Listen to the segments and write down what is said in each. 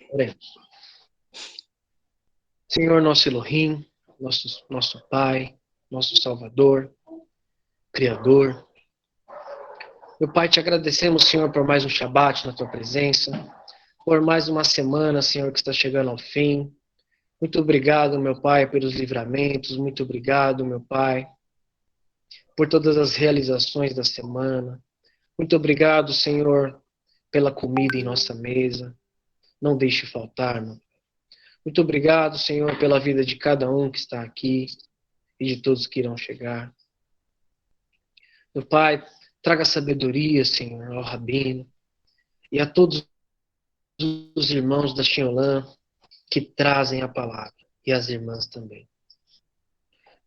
Oremos. Senhor, nosso Elohim, nosso Pai, nosso Salvador, Criador. Meu Pai, te agradecemos, Senhor, por mais um Shabat na tua presença, por mais uma semana, Senhor, que está chegando ao fim. Muito obrigado, meu Pai, pelos livramentos. Muito obrigado, meu Pai, por todas as realizações da semana. Muito obrigado, Senhor, pela comida em nossa mesa. Não deixe faltar, meu Pai. Muito obrigado, Senhor, pela vida de cada um que está aqui e de todos que irão chegar. Meu Pai, traga sabedoria, Senhor, ao Rabino e a todos os irmãos da Shinolã que trazem a palavra e as irmãs também.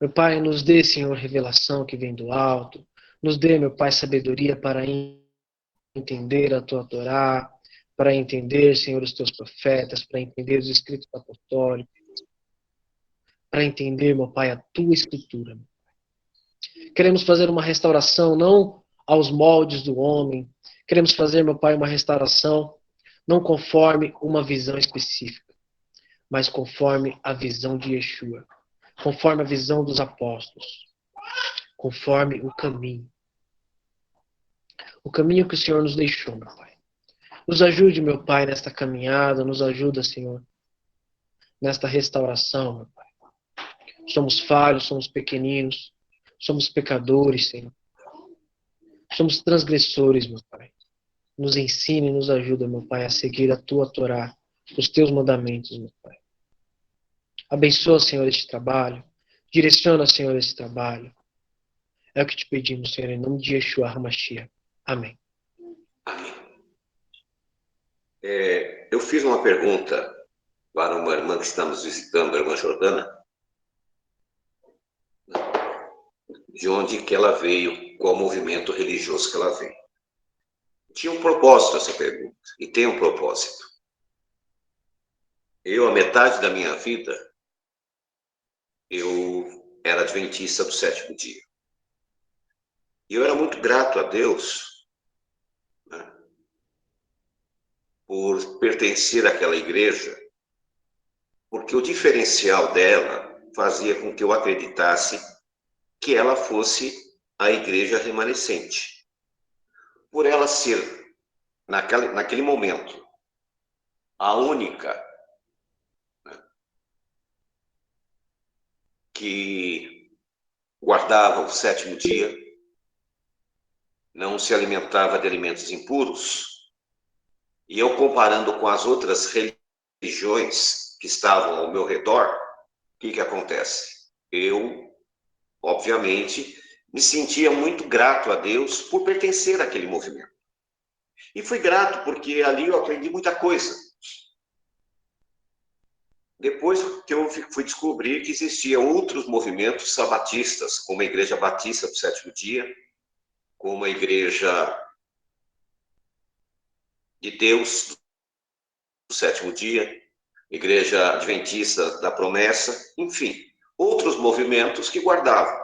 Meu Pai, nos dê, Senhor, revelação que vem do alto. Nos dê, meu Pai, sabedoria para entender a tua Torá, para entender, Senhor, os teus profetas, para entender os escritos apostólicos, para entender, meu Pai, a tua escritura. Queremos fazer uma restauração não aos moldes do homem. Queremos fazer, meu Pai, uma restauração não conforme uma visão específica, mas conforme a visão de Yeshua, conforme a visão dos apóstolos, conforme o caminho que o Senhor nos deixou, meu Pai. Nos ajude, meu Pai, nesta caminhada, nos ajuda, Senhor, nesta restauração, meu Pai. Somos falhos, somos pequeninos, somos pecadores, Senhor. Somos transgressores, meu Pai. Nos ensina e nos ajuda, meu Pai, a seguir a tua Torá, os teus mandamentos, meu Pai. Abençoa, Senhor, este trabalho. Direciona, Senhor, este trabalho. É o que te pedimos, Senhor, em nome de Yeshua HaMashiach. Amém. Amém. Eu fiz uma pergunta para uma irmã que estamos visitando, a irmã Jordana, de onde que ela veio, qual movimento religioso que ela veio. Tinha um propósito essa pergunta, e tem um propósito. Eu, a metade da minha vida, eu era adventista do sétimo dia. E eu era muito grato a Deus, né, por pertencer àquela igreja, porque o diferencial dela fazia com que eu acreditasse que ela fosse a igreja remanescente. Por ela ser, naquele momento, a única, né, que guardava o sétimo dia, não se alimentava de alimentos impuros, e eu comparando com as outras religiões que estavam ao meu redor, o que acontece? Eu, obviamente, me sentia muito grato a Deus por pertencer àquele movimento. E fui grato porque ali eu aprendi muita coisa. Depois que eu fui descobrir que existiam outros movimentos sabatistas, como a Igreja Batista do Sétimo Dia, como a Igreja de Deus do Sétimo Dia, Igreja Adventista da Promessa, enfim, outros movimentos que guardavam.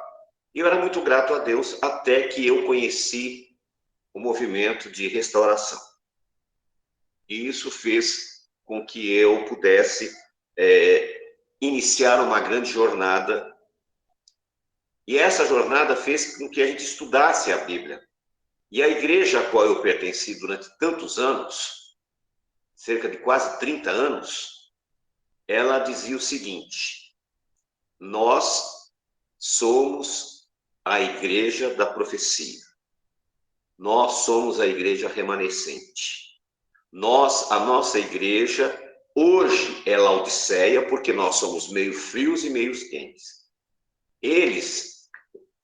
E eu era muito grato a Deus até que eu conheci o movimento de restauração. E isso fez com que eu pudesse iniciar uma grande jornada. E essa jornada fez com que a gente estudasse a Bíblia. E a igreja a qual eu pertenci durante tantos anos, cerca de quase 30 anos, ela dizia o seguinte: nós somos a igreja da profecia. Nós somos a igreja remanescente. A nossa igreja, hoje é Laodiceia, porque nós somos meio frios e meio quentes. Eles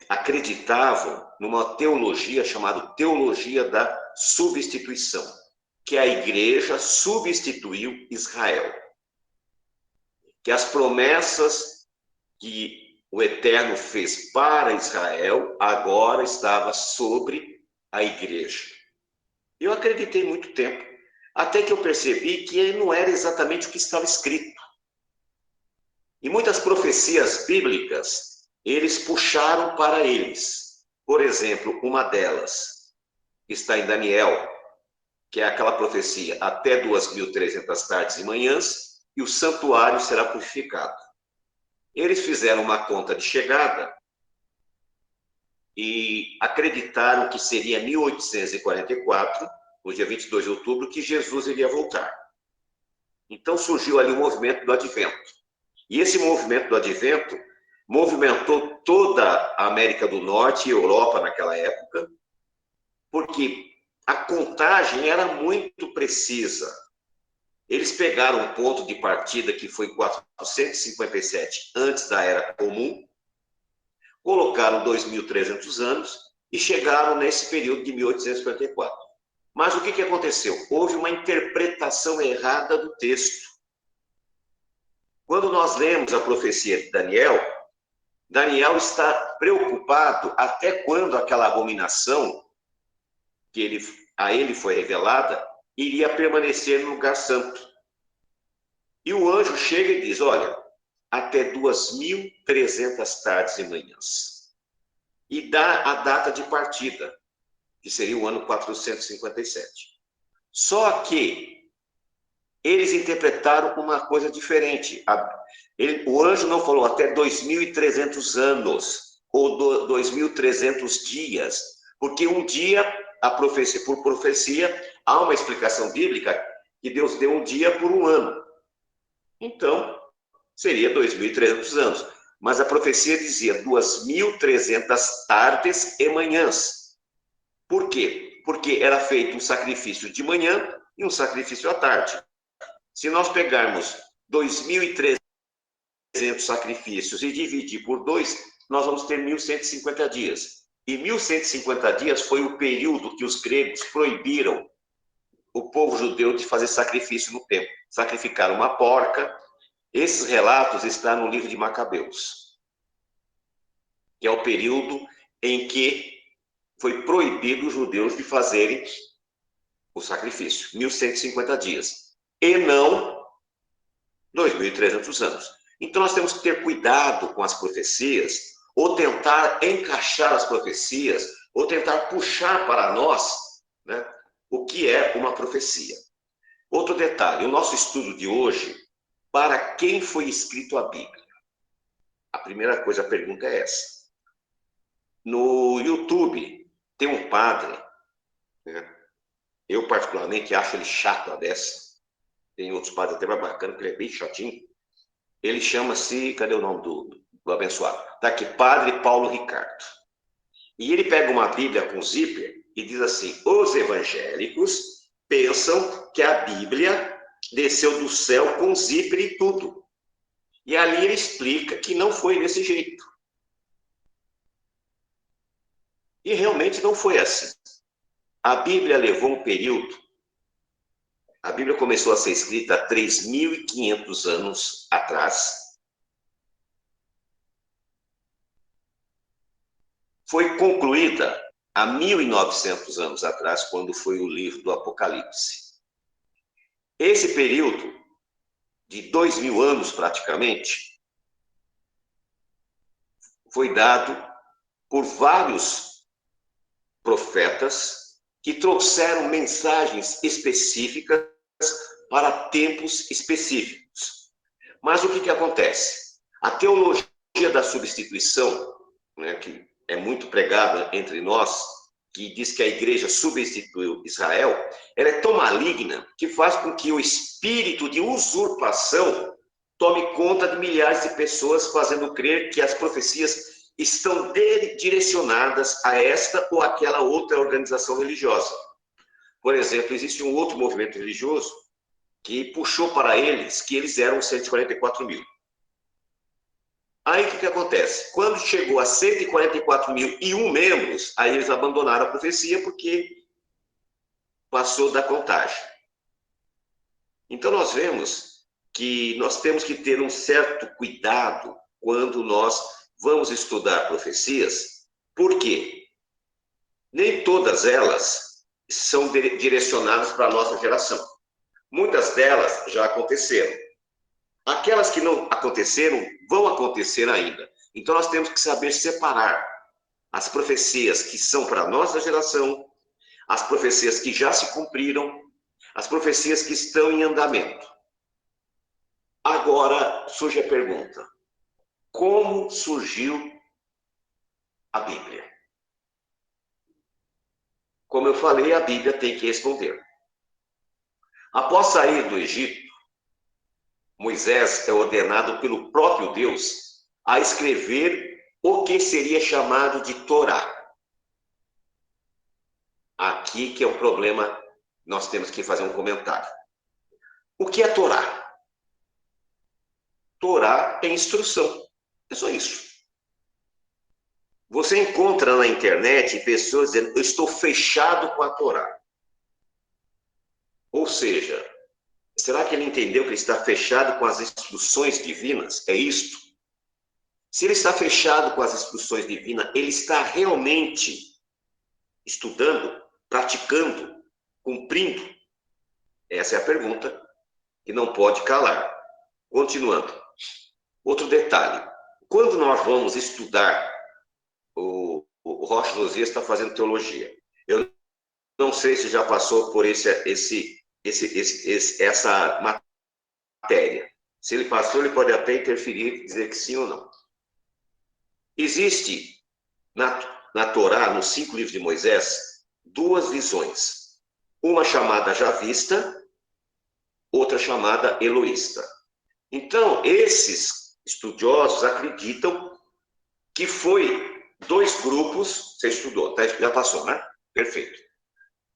acreditavam numa teologia chamada teologia da substituição, que a igreja substituiu Israel. Que as promessas que o Eterno fez para Israel agora estava sobre a igreja. Eu acreditei muito tempo, até que eu percebi que não era exatamente o que estava escrito. E muitas profecias bíblicas, eles puxaram para eles. Por exemplo, uma delas está em Daniel, que é aquela profecia, até 2.300 tardes e manhãs, e o santuário será purificado. Eles fizeram uma conta de chegada e acreditaram que seria 1844, no dia 22 de outubro, que Jesus iria voltar. Então surgiu ali o movimento do Advento. E esse movimento do Advento movimentou toda a América do Norte e Europa naquela época, porque a contagem era muito precisa. Eles pegaram um ponto de partida que foi 457 antes da Era Comum, colocaram 2.300 anos e chegaram nesse período de 1854. Mas o que aconteceu? Houve uma interpretação errada do texto. Quando nós lemos a profecia de Daniel, Daniel está preocupado até quando aquela abominação que a ele foi revelada iria permanecer no lugar santo. E o anjo chega e diz, olha, até 2.300 tardes e manhãs. E dá a data de partida, que seria o ano 457. Só que eles interpretaram uma coisa diferente. O anjo não falou até 2.300 anos, ou 2.300 dias, porque um dia, por profecia, há uma explicação bíblica que Deus deu um dia por um ano. Então, seria 2.300 anos. Mas a profecia dizia 2.300 tardes e manhãs. Por quê? Porque era feito um sacrifício de manhã e um sacrifício à tarde. Se nós pegarmos 2.300 sacrifícios e dividir por 2, nós vamos ter 1.150 dias. E 1.150 dias foi o período que os gregos proibiram o povo judeu de fazer sacrifício no templo. Sacrificar uma porca. Esses relatos estão no livro de Macabeus, que é o período em que foi proibido os judeus de fazerem o sacrifício, 1.150 dias, e não 2.300 anos. Então nós temos que ter cuidado com as profecias, ou tentar encaixar as profecias, ou tentar puxar para nós, né, o que é uma profecia. Outro detalhe, o nosso estudo de hoje, para quem foi escrito a Bíblia? A primeira coisa, a pergunta é essa. No YouTube, tem um padre, né? Eu particularmente acho ele chato a dessa. Tem outros padres até mais bacanas, que ele é bem chatinho. Ele chama-se, cadê o nome do abençoado? Está aqui, Padre Paulo Ricardo. E ele pega uma Bíblia com zíper e diz assim, os evangélicos pensam que a Bíblia desceu do céu com zíper e tudo. E ali ele explica que não foi desse jeito. E realmente não foi assim. A Bíblia levou um período. A Bíblia começou a ser escrita há 3.500 anos atrás. Foi concluída há 1.900 anos atrás, quando foi o livro do Apocalipse. Esse período, de 2.000 anos praticamente, foi dado por vários profetas que trouxeram mensagens específicas para tempos específicos. Mas o que acontece? A teologia da substituição, né, que é muito pregada entre nós, que diz que a igreja substituiu Israel, ela é tão maligna que faz com que o espírito de usurpação tome conta de milhares de pessoas, fazendo crer que as profecias estão direcionadas a esta ou aquela outra organização religiosa. Por exemplo, existe um outro movimento religioso que puxou para eles que eles eram 144.000. Aí o que acontece? Quando chegou a 144.001 membros, aí eles abandonaram a profecia porque passou da contagem. Então nós vemos que nós temos que ter um certo cuidado quando nós vamos estudar profecias. Por quê? Nem todas elas são direcionadas para a nossa geração. Muitas delas já aconteceram. Aquelas que não aconteceram, vão acontecer ainda. Então, nós temos que saber separar as profecias que são para a nossa geração, as profecias que já se cumpriram as profecias que estão em andamento. Agora surge a pergunta: como surgiu a Bíblia? Como eu falei, a Bíblia tem que responder. Após sair do Egito, Moisés é ordenado pelo próprio Deus a escrever o que seria chamado de Torá. Aqui que é o problema, nós temos que fazer um comentário. O que é Torá? Torá é instrução. É só isso. Você encontra na internet pessoas dizendo: eu estou fechado com a Torá. Ou seja, será que ele entendeu que ele está fechado com as instruções divinas? É isto? Se ele está fechado com as instruções divinas, ele está realmente estudando, praticando, cumprindo? Essa é a pergunta que não pode calar. Continuando. Outro detalhe. Quando nós vamos estudar, o Rocha Losias está fazendo teologia. Eu não sei se já passou por essa matéria. Se ele passou, ele pode até interferir e dizer que sim ou não. Existe na Torá, nos 5 livros de Moisés, 2 visões. Uma chamada javista, outra chamada eloísta. Então, esses estudiosos acreditam que foi 2 grupos, você estudou, já passou, né? Perfeito.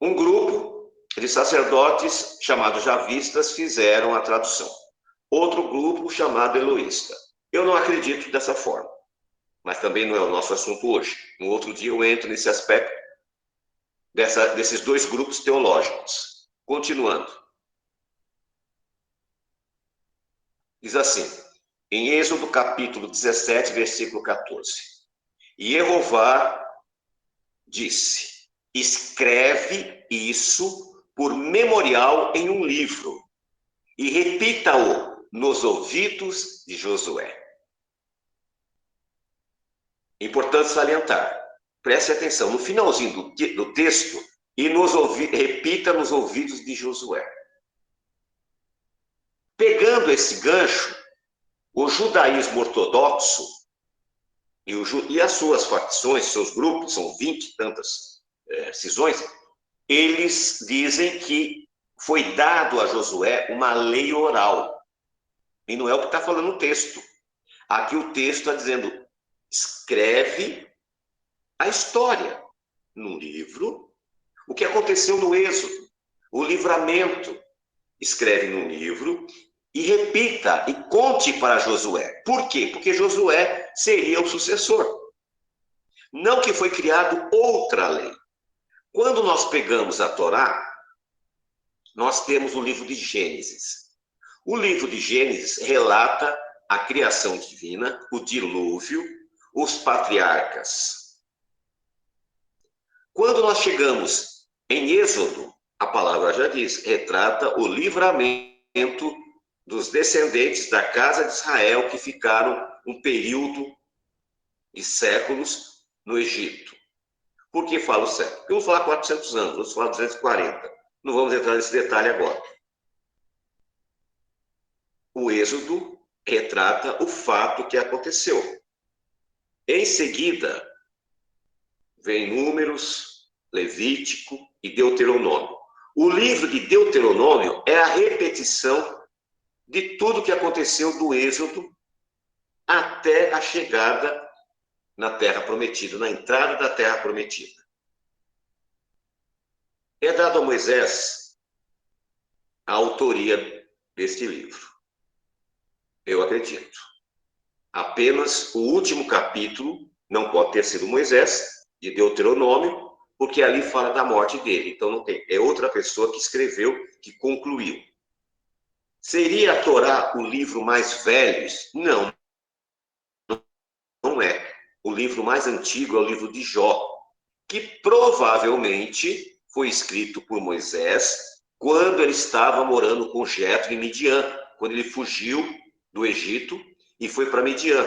Um grupo de sacerdotes chamados javistas fizeram a tradução. Outro grupo chamado eloísta. Eu não acredito dessa forma, mas também não é o nosso assunto hoje. No outro dia eu entro nesse aspecto desses 2 grupos teológicos. Continuando. Diz assim, em Êxodo capítulo 17, versículo 14. E Jeová disse: escreve isso por memorial em um livro e repita-o nos ouvidos de Josué. Importante salientar, preste atenção, no finalzinho do texto, e repita nos ouvidos de Josué. Pegando esse gancho, o judaísmo ortodoxo e as suas facções, seus grupos, são 20 e tantas cisões, eles dizem que foi dado a Josué uma lei oral. E não é o que está falando o texto. Aqui o texto está dizendo: escreve a história num livro, o que aconteceu no Êxodo, o livramento. Escreve num livro e repita e conte para Josué. Por quê? Porque Josué seria o sucessor. Não que foi criado outra lei. Quando nós pegamos a Torá, nós temos o livro de Gênesis. O livro de Gênesis relata a criação divina, o dilúvio, os patriarcas. Quando nós chegamos em Êxodo, a palavra já diz, retrata o livramento dos descendentes da casa de Israel que ficaram um período de séculos no Egito. Por que falo século? Porque eu vou falar 400 anos, vou falar 240. Não vamos entrar nesse detalhe agora. O Êxodo retrata o fato que aconteceu. Em seguida, vem Números, Levítico e Deuteronômio. O livro de Deuteronômio é a repetição de tudo que aconteceu do Êxodo até a chegada na Terra Prometida, na entrada da Terra Prometida. É dado a Moisés a autoria deste livro. Eu acredito. Apenas o último capítulo não pode ter sido Moisés, de Deuteronômio, porque ali fala da morte dele. Então não tem. É outra pessoa que escreveu, que concluiu. Seria a Torá o livro mais velho? Não. Não é. O livro mais antigo é o livro de Jó, que provavelmente foi escrito por Moisés quando ele estava morando com Jetro em Midian, quando ele fugiu do Egito e foi para Midian.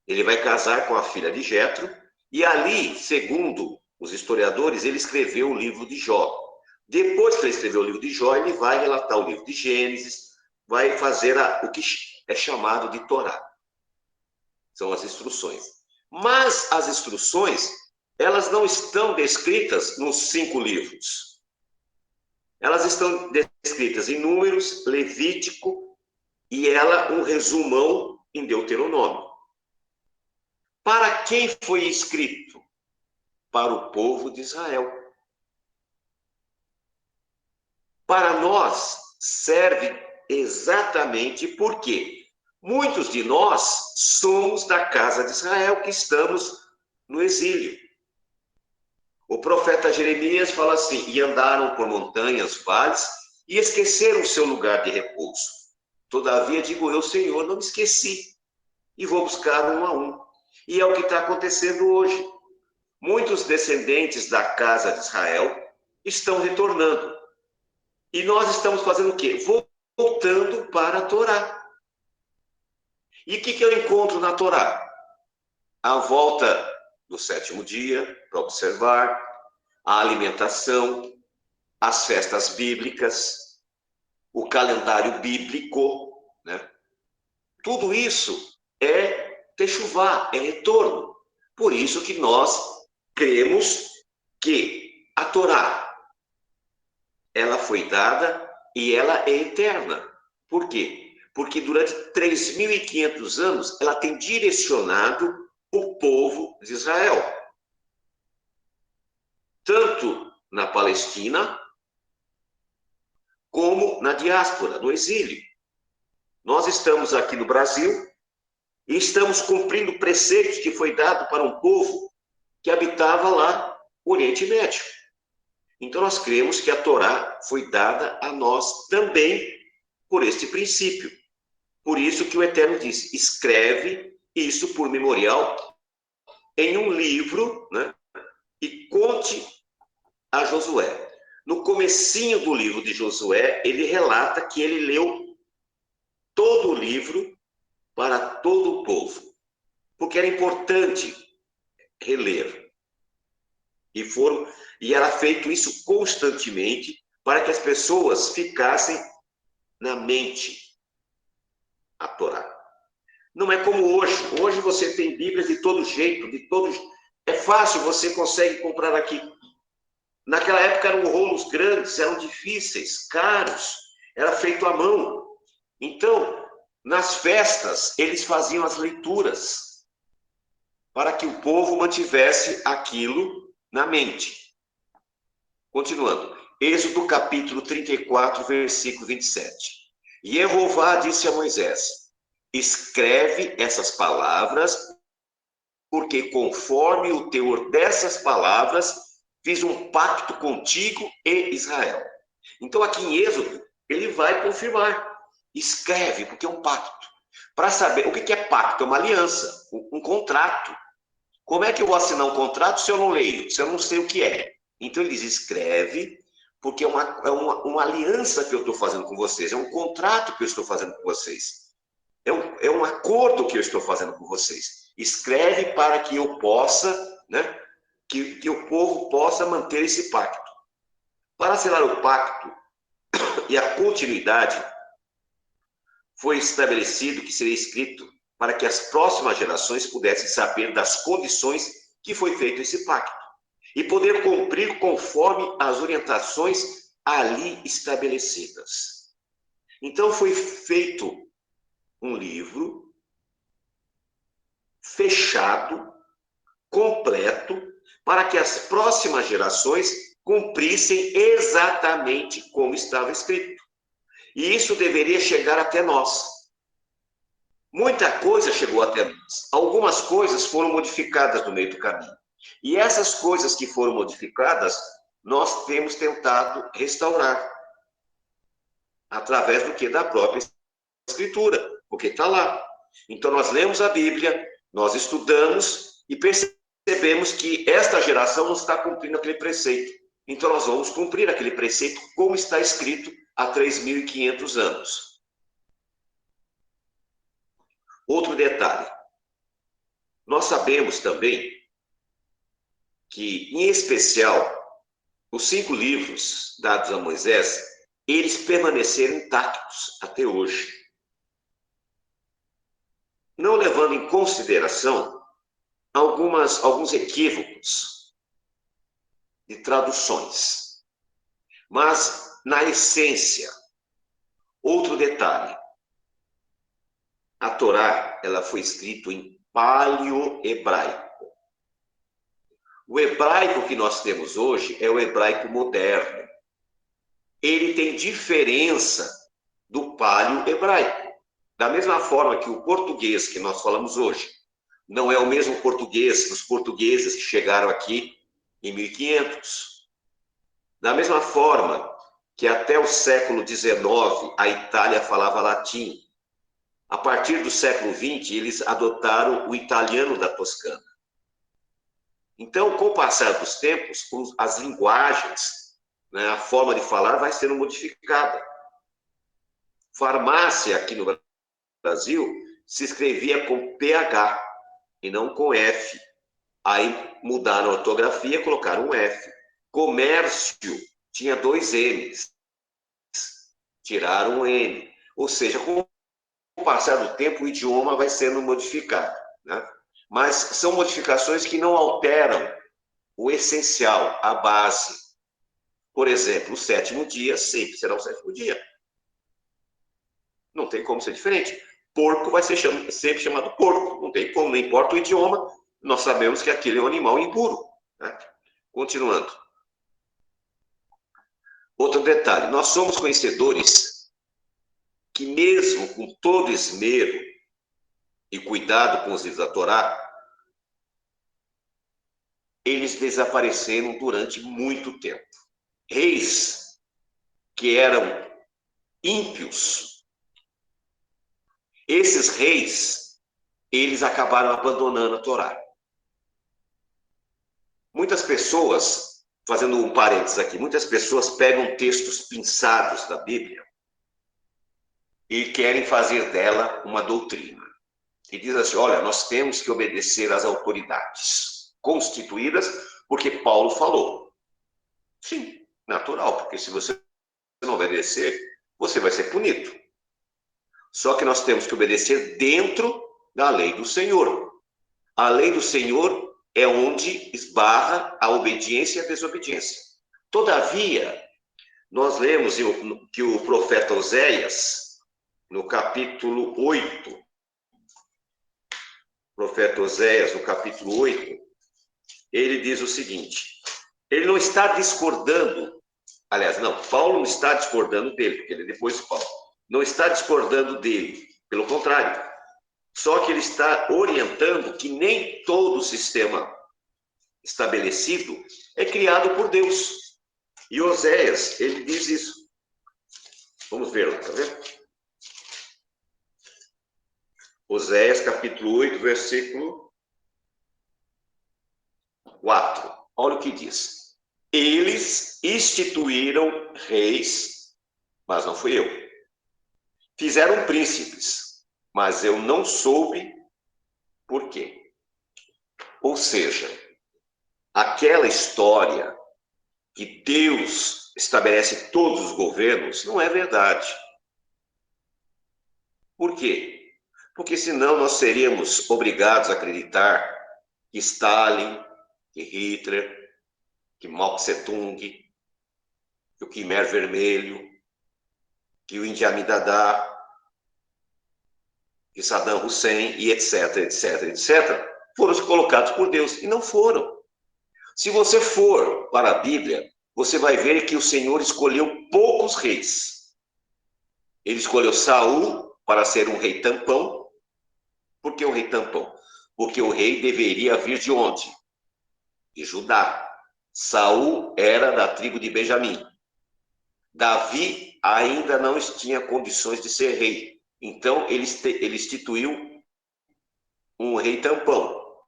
Ele vai casar com a filha de Jetro e ali, segundo os historiadores, ele escreveu o livro de Jó. Depois que ele escreveu o livro de Jó, ele vai relatar o livro de Gênesis, vai fazer o que é chamado de Torá. São as instruções. Mas as instruções, elas não estão descritas nos 5 livros. Elas estão descritas em Números, Levítico e um resumão em Deuteronômio. Para quem foi escrito? Para o povo de Israel. Para nós, serve exatamente porque muitos de nós somos da casa de Israel, que estamos no exílio. O profeta Jeremias fala assim: e andaram por montanhas, vales, e esqueceram o seu lugar de repouso. Todavia, digo eu, Senhor, não me esqueci, e vou buscar um a um. E é o que está acontecendo hoje. Muitos descendentes da casa de Israel estão retornando. E nós estamos fazendo o quê? Voltando para a Torá. E o que eu encontro na Torá? A volta do 7º dia, para observar, a alimentação, as festas bíblicas, o calendário bíblico, né? Tudo isso é techuvá, é retorno. Por isso que nós cremos que a Torá, ela foi dada e ela é eterna. Por quê? Porque durante 3.500 anos ela tem direcionado o povo de Israel. Tanto na Palestina, como na diáspora, no exílio. Nós estamos aqui no Brasil e estamos cumprindo preceitos que foi dado para um povo que habitava lá no Oriente Médio. Então nós cremos que a Torá foi dada a nós também por este princípio. Por isso que o Eterno diz: escreve isso por memorial em um livro, né? E conte a Josué. No comecinho do livro de Josué, ele relata que ele leu todo o livro para todo o povo, porque era importante reler. E era feito isso constantemente para que as pessoas ficassem na mente a Torá. Não é como hoje. Hoje você tem Bíblias de todo jeito, é fácil, você consegue comprar aqui. Naquela época eram rolos grandes, eram difíceis, caros, era feito à mão. Então, nas festas, eles faziam as leituras para que o povo mantivesse aquilo na mente. Continuando. Êxodo capítulo 34, versículo 27. E Jeová disse a Moisés: escreve essas palavras, porque conforme o teor dessas palavras, fiz um pacto contigo e Israel. Então, aqui em Êxodo, ele vai confirmar. Escreve, porque é um pacto. Para saber, o que é pacto? É uma aliança, um contrato. Como é que eu vou assinar um contrato se eu não leio, se eu não sei o que é? Então, ele diz, escreve, porque é uma aliança que eu estou fazendo com vocês, é um contrato que eu estou fazendo com vocês. É um acordo que eu estou fazendo com vocês. Escreve para que eu possa, né, que o povo possa manter esse pacto. Para selar o pacto e a continuidade, foi estabelecido que seria escrito para que as próximas gerações pudessem saber das condições que foi feito esse pacto e poder cumprir conforme as orientações ali estabelecidas. Então foi feito um livro fechado, completo, para que as próximas gerações cumprissem exatamente como estava escrito. E isso deveria chegar até nós. Muita coisa chegou até nós. Algumas coisas foram modificadas no meio do caminho. E essas coisas que foram modificadas, nós temos tentado restaurar. Através do que? Da própria Escritura. Porque está lá. Então nós lemos a Bíblia, nós estudamos e percebemos que esta geração não está cumprindo aquele preceito. Então nós vamos cumprir aquele preceito como está escrito há 3.500 anos. Outro detalhe. Nós sabemos também que, em especial, os 5 livros dados a Moisés, eles permaneceram intactos até hoje. Não levando em consideração alguns equívocos de traduções. Mas, na essência, outro detalhe. A Torá, ela foi escrita em paleo-hebraico. O hebraico que nós temos hoje é o hebraico moderno. Ele tem diferença do paleo-hebraico. Da mesma forma que o português que nós falamos hoje não é o mesmo português dos portugueses que chegaram aqui em 1500. Da mesma forma que até o século XIX a Itália falava latim. A partir do século XX, eles adotaram o italiano da Toscana. Então, com o passar dos tempos, as linguagens, né, a forma de falar vai sendo modificada. Farmácia, aqui no Brasil, se escrevia com PH e não com F. Aí mudaram a ortografia, colocaram um F. Comércio tinha 2 N's. Tiraram um N. Ou seja, com o passar do tempo, o idioma vai sendo modificado, né? Mas são modificações que não alteram o essencial, a base. Por exemplo, o 7º dia sempre será o 7º dia. Não tem como ser diferente. Porco vai ser sempre chamado porco. Não tem como, não importa o idioma, nós sabemos que aquele é um animal impuro, né? Continuando. Outro detalhe, nós somos conhecedores que mesmo com todo esmero e cuidado com os livros da Torá, eles desapareceram durante muito tempo. Reis que eram ímpios, esses reis, eles acabaram abandonando a Torá. Muitas pessoas, fazendo um parênteses aqui, muitas pessoas pegam textos pinçados da Bíblia e querem fazer dela uma doutrina. E diz assim, olha, nós temos que obedecer às autoridades constituídas, porque Paulo falou. Sim, natural, porque se você não obedecer, você vai ser punido. Só que nós temos que obedecer dentro da lei do Senhor. A lei do Senhor é onde esbarra a obediência e a desobediência. Todavia, nós lemos que o profeta Oséias, no capítulo 8, profeta Oséias, no capítulo 8, ele diz o seguinte, ele não está discordando, aliás, não, Paulo não está discordando dele, porque ele é depois de Paulo, não está discordando dele, pelo contrário, só que ele está orientando que nem todo sistema estabelecido é criado por Deus. E Oséias, ele diz isso. Vamos ver lá, tá vendo? Oséias, capítulo 8, versículo 4. Olha o que diz. Eles instituíram reis, mas não fui eu. Fizeram príncipes, mas eu não soube por quê. Ou seja, aquela história que Deus estabelece todos os governos não é verdade. Por quê? Porque senão nós seríamos obrigados a acreditar que Stalin, que Hitler, que Mao Tse-tung, que o Khmer Vermelho, que o Idi Amin Dada, que Saddam Hussein e etc, etc, etc, foram colocados por Deus. E não foram. Se você for para a Bíblia, você vai ver que o Senhor escolheu poucos reis. Ele escolheu Saul para ser um rei tampão. Por que um rei tampão? Porque o rei deveria vir de onde? De Judá. Saul era da tribo de Benjamim. Davi ainda não tinha condições de ser rei. Então, ele instituiu um rei tampão.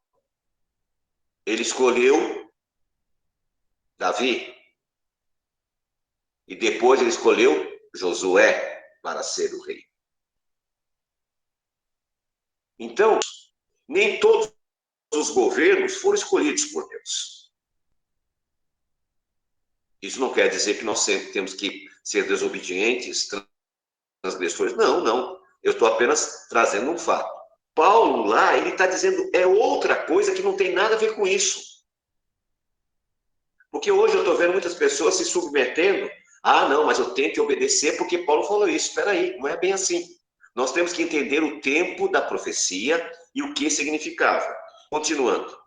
Ele escolheu Davi. E depois ele escolheu Josué para ser o rei. Então, nem todos os governos foram escolhidos por Deus. Isso não quer dizer que nós sempre temos que ser desobedientes, transgressores. Não, não. Eu estou apenas trazendo um fato. Paulo lá, ele está dizendo é outra coisa que não tem nada a ver com isso. Porque hoje eu estou vendo muitas pessoas se submetendo. Ah, não, mas eu tenho que obedecer porque Paulo falou isso. Espera aí, não é bem assim. Nós temos que entender o tempo da profecia e o que significava. Continuando.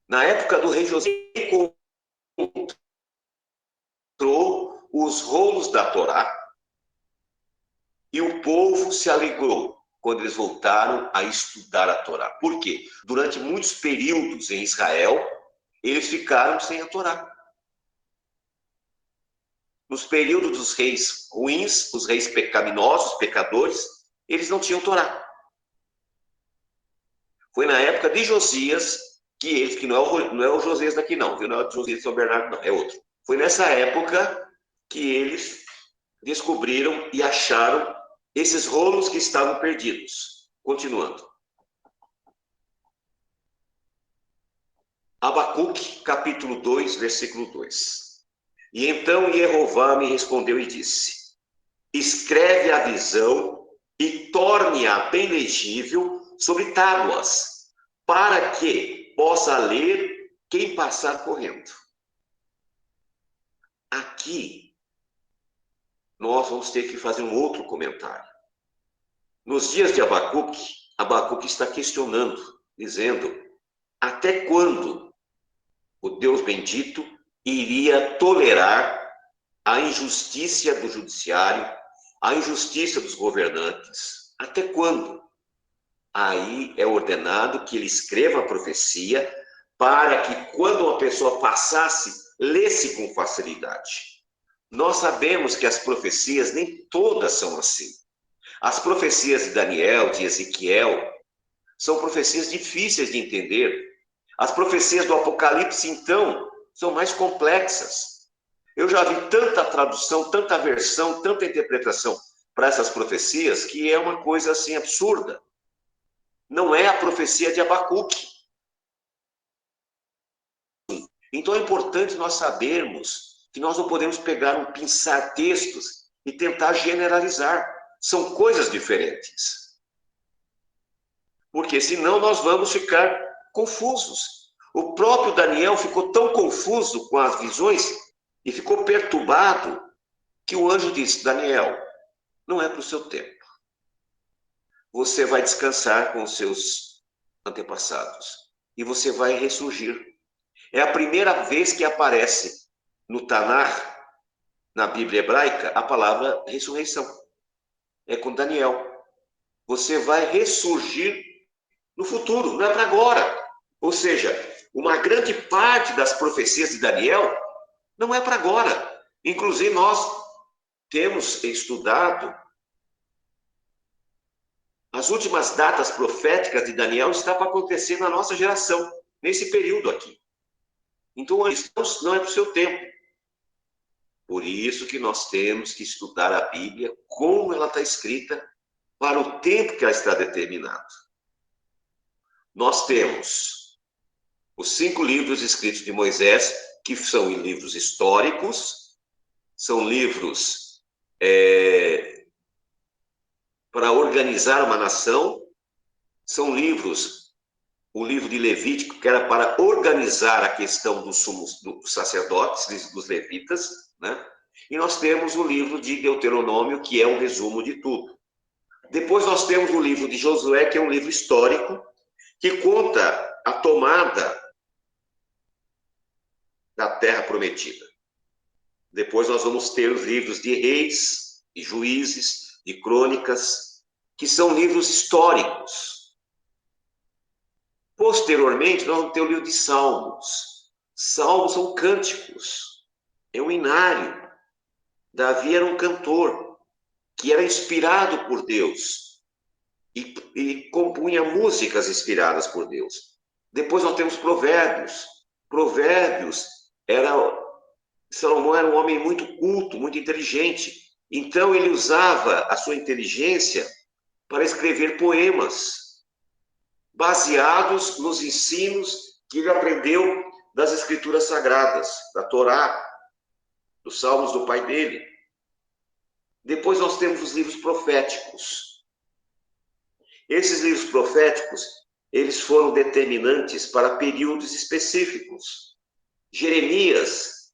Na época do rei José, encontrou os rolos da Torá e o povo se alegrou quando eles voltaram a estudar a Torá. Por quê? Durante muitos períodos em Israel, eles ficaram sem a Torá. Nos períodos dos reis ruins, os reis pecaminosos, pecadores, eles não tinham Torá. Foi na época de Josias que não é o Josias daqui não, viu? Não é o Josias de São Bernardo não, é outro. Foi nessa época que eles descobriram e acharam esses rolos que estavam perdidos. Continuando. Abacuque, capítulo 2, versículo 2. E então Jeová me respondeu e disse: escreve a visão e torne-a bem legível sobre tábuas, para que possa ler quem passar correndo. Aqui, nós vamos ter que fazer um outro comentário. Nos dias de Abacuque, Abacuque está questionando, dizendo: até quando o Deus bendito iria tolerar a injustiça do judiciário, a injustiça dos governantes? Até quando? Aí é ordenado que ele escreva a profecia para que, quando uma pessoa passasse, lesse com facilidade. Nós sabemos que as profecias nem todas são assim. As profecias de Daniel, de Ezequiel, são profecias difíceis de entender. As profecias do Apocalipse, então, são mais complexas. Eu já vi tanta tradução, tanta versão, tanta interpretação para essas profecias que é uma coisa assim absurda. Não é a profecia de Abacuque. Então é importante nós sabermos que nós não podemos pegar pensar textos e tentar generalizar. São coisas diferentes. Porque senão nós vamos ficar confusos. O próprio Daniel ficou tão confuso com as visões e ficou perturbado que o anjo disse: Daniel, não é para o seu tempo. Você vai descansar com os seus antepassados e você vai ressurgir. É a primeira vez que aparece no Tanar, na Bíblia hebraica, a palavra ressurreição. É com Daniel. Você vai ressurgir no futuro, não é para agora. Ou seja, uma grande parte das profecias de Daniel não é para agora. Inclusive, nós temos estudado as últimas datas proféticas de Daniel está para acontecer na nossa geração, nesse período aqui. Então, não é para o seu tempo. Por isso que nós temos que estudar a Bíblia como ela está escrita para o tempo que ela está determinado. Nós temos os 5 livros escritos de Moisés, que são livros históricos, são livros para organizar uma nação, são livros, o livro de Levítico, que era para organizar a questão dos sacerdotes, dos levitas, né? E nós temos o livro de Deuteronômio, que é um resumo de tudo. Depois nós temos o livro de Josué, que é um livro histórico, que conta a tomada da terra prometida. Depois nós vamos ter os livros de Reis, de Juízes, de Crônicas, que são livros históricos. Posteriormente, nós vamos ter o livro de Salmos. Salmos são cânticos, é um hinário. Davi era um cantor que era inspirado por Deus e compunha músicas inspiradas por Deus. Depois nós temos Provérbios. Provérbios Salomão era um homem muito culto, muito inteligente. Então ele usava a sua inteligência para escrever poemas baseados nos ensinos que ele aprendeu das Escrituras Sagradas, da Torá, dos Salmos do pai dele. Depois nós temos os livros proféticos. Esses livros proféticos, eles foram determinantes para períodos específicos. Jeremias,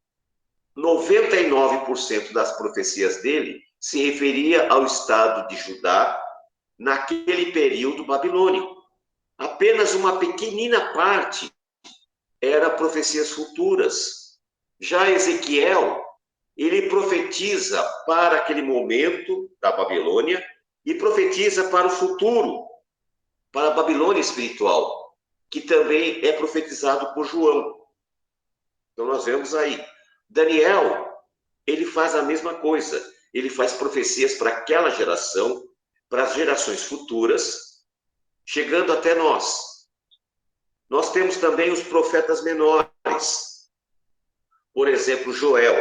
99% das profecias dele se referia ao estado de Judá naquele período babilônico. Apenas uma pequenina parte era profecias futuras. Já Ezequiel, ele profetiza para aquele momento da Babilônia e profetiza para o futuro, para a Babilônia espiritual, que também é profetizado por João. Então nós vemos aí. Daniel, ele faz a mesma coisa. Ele faz profecias para aquela geração, para as gerações futuras, chegando até nós. Nós temos também os profetas menores. Por exemplo, Joel,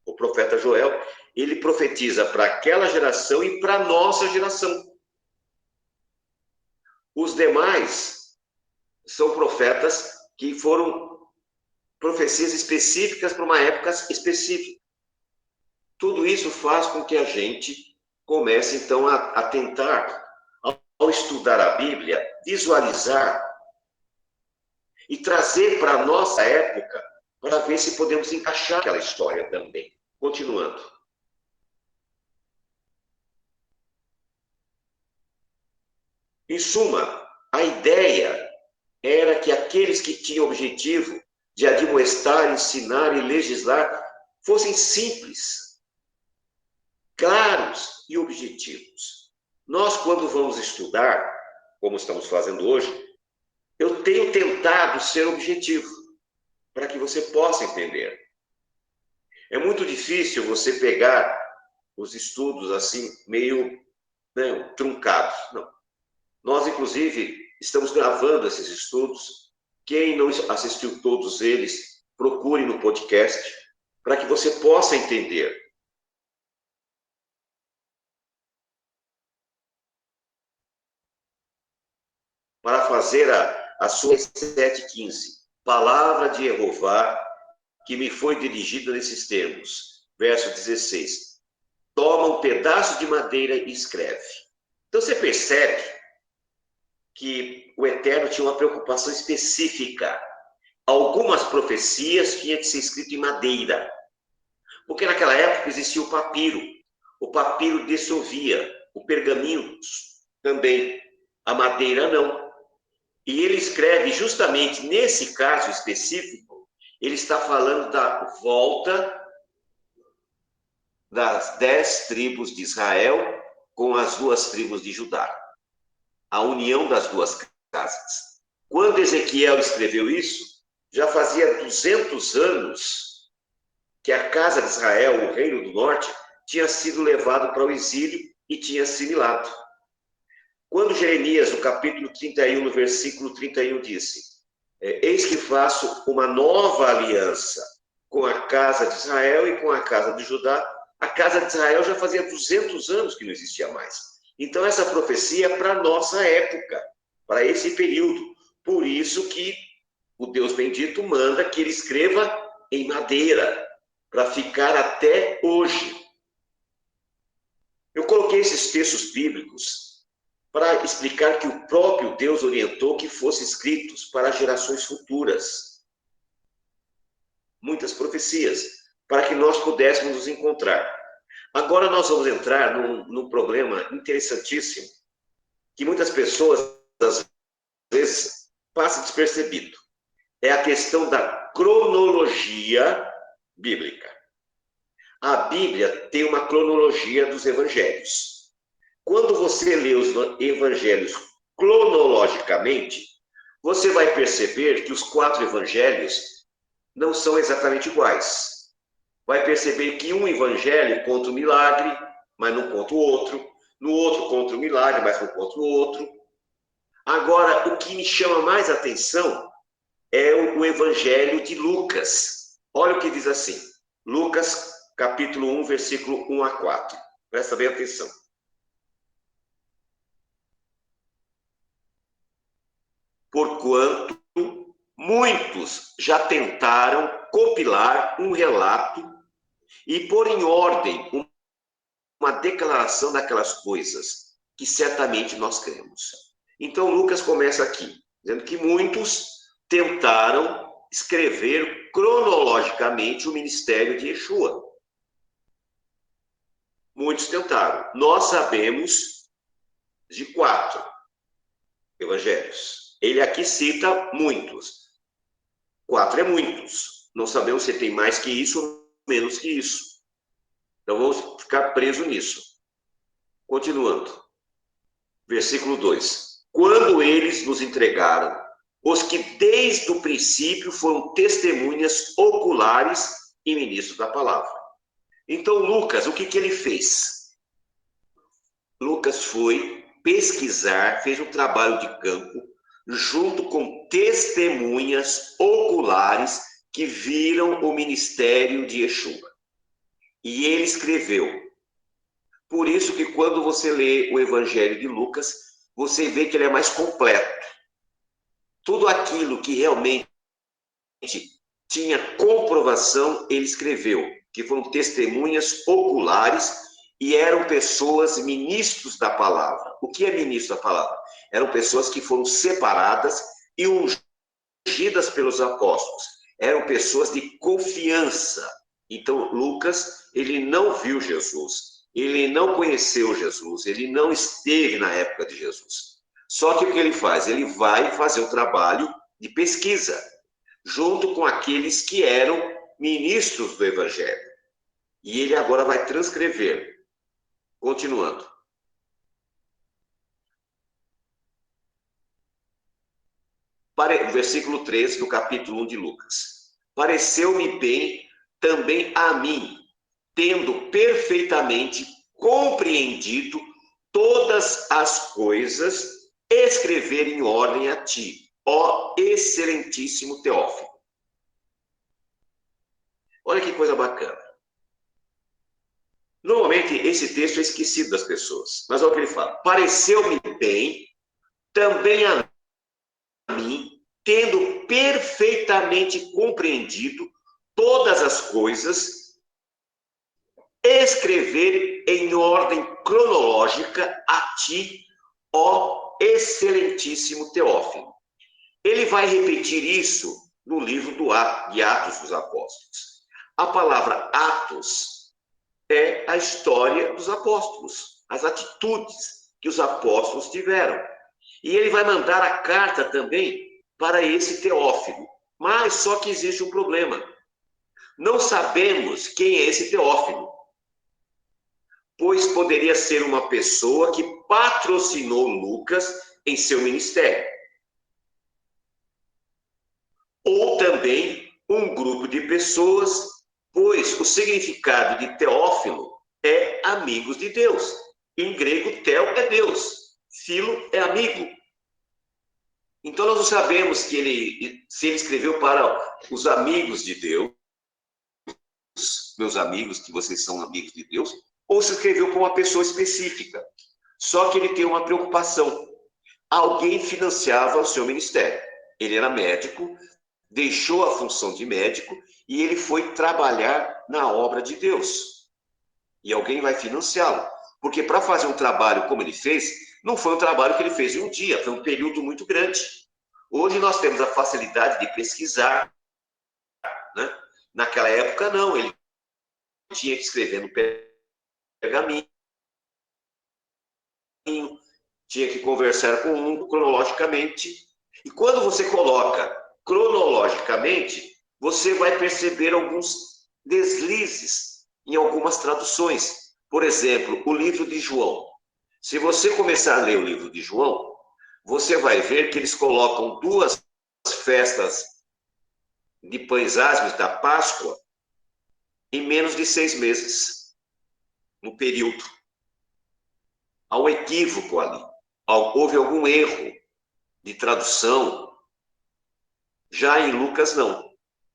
o profeta Joel, ele profetiza para aquela geração e para a nossa geração. Os demais são profetas que foram profecias específicas para uma época específica. Tudo isso faz com que a gente comece, então, a tentar, ao estudar a Bíblia, visualizar e trazer para a nossa época, para ver se podemos encaixar aquela história também. Continuando. Em suma, a ideia era que aqueles que tinham o objetivo de admoestar, ensinar e legislar fossem simples, claros e objetivos. Nós, quando vamos estudar, como estamos fazendo hoje, eu tenho tentado ser objetivo, para que você possa entender. É muito difícil você pegar os estudos assim, meio truncados. Não. Nós, inclusive, estamos gravando esses estudos. Quem não assistiu todos eles, procure no podcast, para que você possa entender. Para fazer a sua 7:15. Palavra de Jeová que me foi dirigida nesses termos. Verso 16. Toma um pedaço de madeira e escreve. Então você percebe que o Eterno tinha uma preocupação específica. Algumas profecias tinham que ser escritas em madeira. Porque naquela época existia o papiro dissolvia, o pergaminho também, a madeira não. E ele escreve justamente nesse caso específico, ele está falando da volta das 10 tribos de Israel com as 2 tribos de Judá. A união das 2 casas. Quando Ezequiel escreveu isso, já fazia 200 anos que a casa de Israel, o reino do norte, tinha sido levado para o exílio e tinha assimilado. Quando Jeremias, no capítulo 31, no versículo 31, disse: eis que faço uma nova aliança com a casa de Israel e com a casa de Judá. A casa de Israel já fazia 200 anos que não existia mais. Então, essa profecia é para a nossa época, para esse período. Por isso que o Deus bendito manda que ele escreva em madeira, para ficar até hoje. Eu coloquei esses textos bíblicos para explicar que o próprio Deus orientou que fossem escritos para gerações futuras. Muitas profecias, para que nós pudéssemos nos encontrar. Agora nós vamos entrar num problema interessantíssimo, que muitas pessoas, às vezes, passam despercebido. É a questão da cronologia bíblica. A Bíblia tem uma cronologia dos evangelhos. Quando você lê os evangelhos cronologicamente, você vai perceber que os 4 evangelhos não são exatamente iguais. Vai perceber que um evangelho conta o milagre, mas não conta o outro. No outro conta o milagre, mas não conta o outro. Agora, o que me chama mais atenção é o evangelho de Lucas. Olha o que diz assim. Lucas, capítulo 1, versículo 1 a 4. Presta bem atenção. Porquanto muitos já tentaram compilar um relato e pôr em ordem uma declaração daquelas coisas que certamente nós cremos. Então, Lucas começa aqui, dizendo que muitos tentaram escrever cronologicamente o ministério de Yeshua. Muitos tentaram. Nós sabemos de 4 evangelhos. Ele aqui cita muitos. 4 é muitos. Não sabemos se tem mais que isso ou menos que isso. Então vamos ficar presos nisso. Continuando. Versículo 2. Quando eles nos entregaram, os que desde o princípio foram testemunhas oculares e ministros da palavra. Então, Lucas, o que ele fez? Lucas foi pesquisar, fez um trabalho de campo, junto com testemunhas oculares que viram o ministério de Yeshua. E ele escreveu. Por isso que quando você lê o Evangelho de Lucas, você vê que ele é mais completo. Tudo aquilo que realmente tinha comprovação, ele escreveu, que foram testemunhas oculares e eram pessoas ministros da palavra. O que é ministro da palavra? Eram pessoas que foram separadas e ungidas pelos apóstolos. Eram pessoas de confiança. Então, Lucas, ele não viu Jesus. Ele não conheceu Jesus. Ele não esteve na época de Jesus. Só que o que ele faz? Ele vai fazer um trabalho de pesquisa, junto com aqueles que eram ministros do Evangelho. E ele agora vai transcrever. Continuando. Versículo 3 do capítulo 1 de Lucas. Pareceu-me bem também a mim, tendo perfeitamente compreendido todas as coisas, escrever em ordem a ti, ó excelentíssimo Teófilo. Olha que coisa bacana. Normalmente, esse texto é esquecido das pessoas. Mas olha o que ele fala. Pareceu-me bem também a mim, tendo perfeitamente compreendido todas as coisas, escrever em ordem cronológica a ti, ó excelentíssimo Teófilo. Ele vai repetir isso no livro de Atos dos Apóstolos. A palavra Atos é a história dos apóstolos, as atitudes que os apóstolos tiveram. E ele vai mandar a carta também para esse Teófilo. Mas só que existe um problema. Não sabemos quem é esse Teófilo, pois poderia ser uma pessoa que patrocinou Lucas em seu ministério. Ou também um grupo de pessoas, pois o significado de Teófilo é amigos de Deus. Em grego, Theo é Deus, Filo é amigo. Então nós não sabemos se ele escreveu para os amigos de Deus, meus amigos, que vocês são amigos de Deus, ou se escreveu para uma pessoa específica. Só que ele tem uma preocupação. Alguém financiava o seu ministério. Ele era médico, deixou a função de médico e ele foi trabalhar na obra de Deus. E alguém vai financiá-lo. Porque para fazer um trabalho como ele fez, não foi um trabalho que ele fez em um dia, foi um período muito grande. Hoje nós temos a facilidade de pesquisar, né? Naquela época não, ele tinha que escrever no pergaminho, tinha que conversar com um cronologicamente. E quando você coloca cronologicamente, você vai perceber alguns deslizes em algumas traduções. Por exemplo, o livro de João. Se você começar a ler o livro de João, você vai ver que eles colocam 2 festas de pães ázimos da Páscoa em menos de 6 meses, no período. Há um equívoco ali. Houve algum erro de tradução. Já em Lucas, não.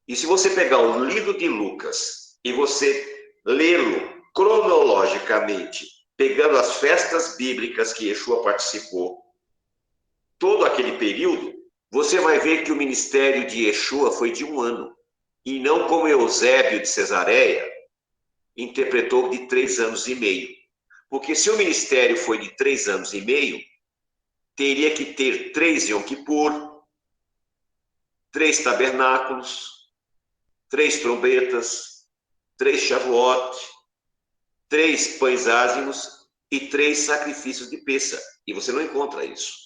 E se você pegar o livro de Lucas e você lê-lo cronologicamente, pegando as festas bíblicas que Yeshua participou, todo aquele período, você vai ver que o ministério de Yeshua foi de 1 ano. E não como Eusébio de Cesareia interpretou de 3 anos e meio. Porque se o ministério foi de 3 anos e meio, teria que ter 3 Yom Kippur, 3 tabernáculos, 3 trombetas, 3 Shavuot, 3 pães ázimos e 3 sacrifícios de Pêssah. E você não encontra isso.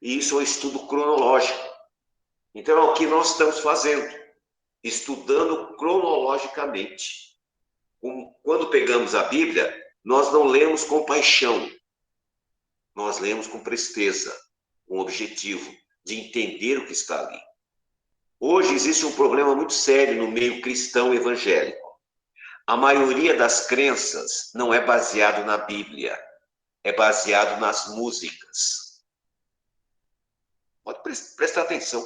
E isso é um estudo cronológico. Então, é o que nós estamos fazendo, estudando cronologicamente. Quando pegamos a Bíblia, nós não lemos com paixão, nós lemos com presteza, com objetivo de entender o que está ali. Hoje existe um problema muito sério no meio cristão evangélico. A maioria das crenças não é baseado na Bíblia, é baseado nas músicas. Pode prestar atenção.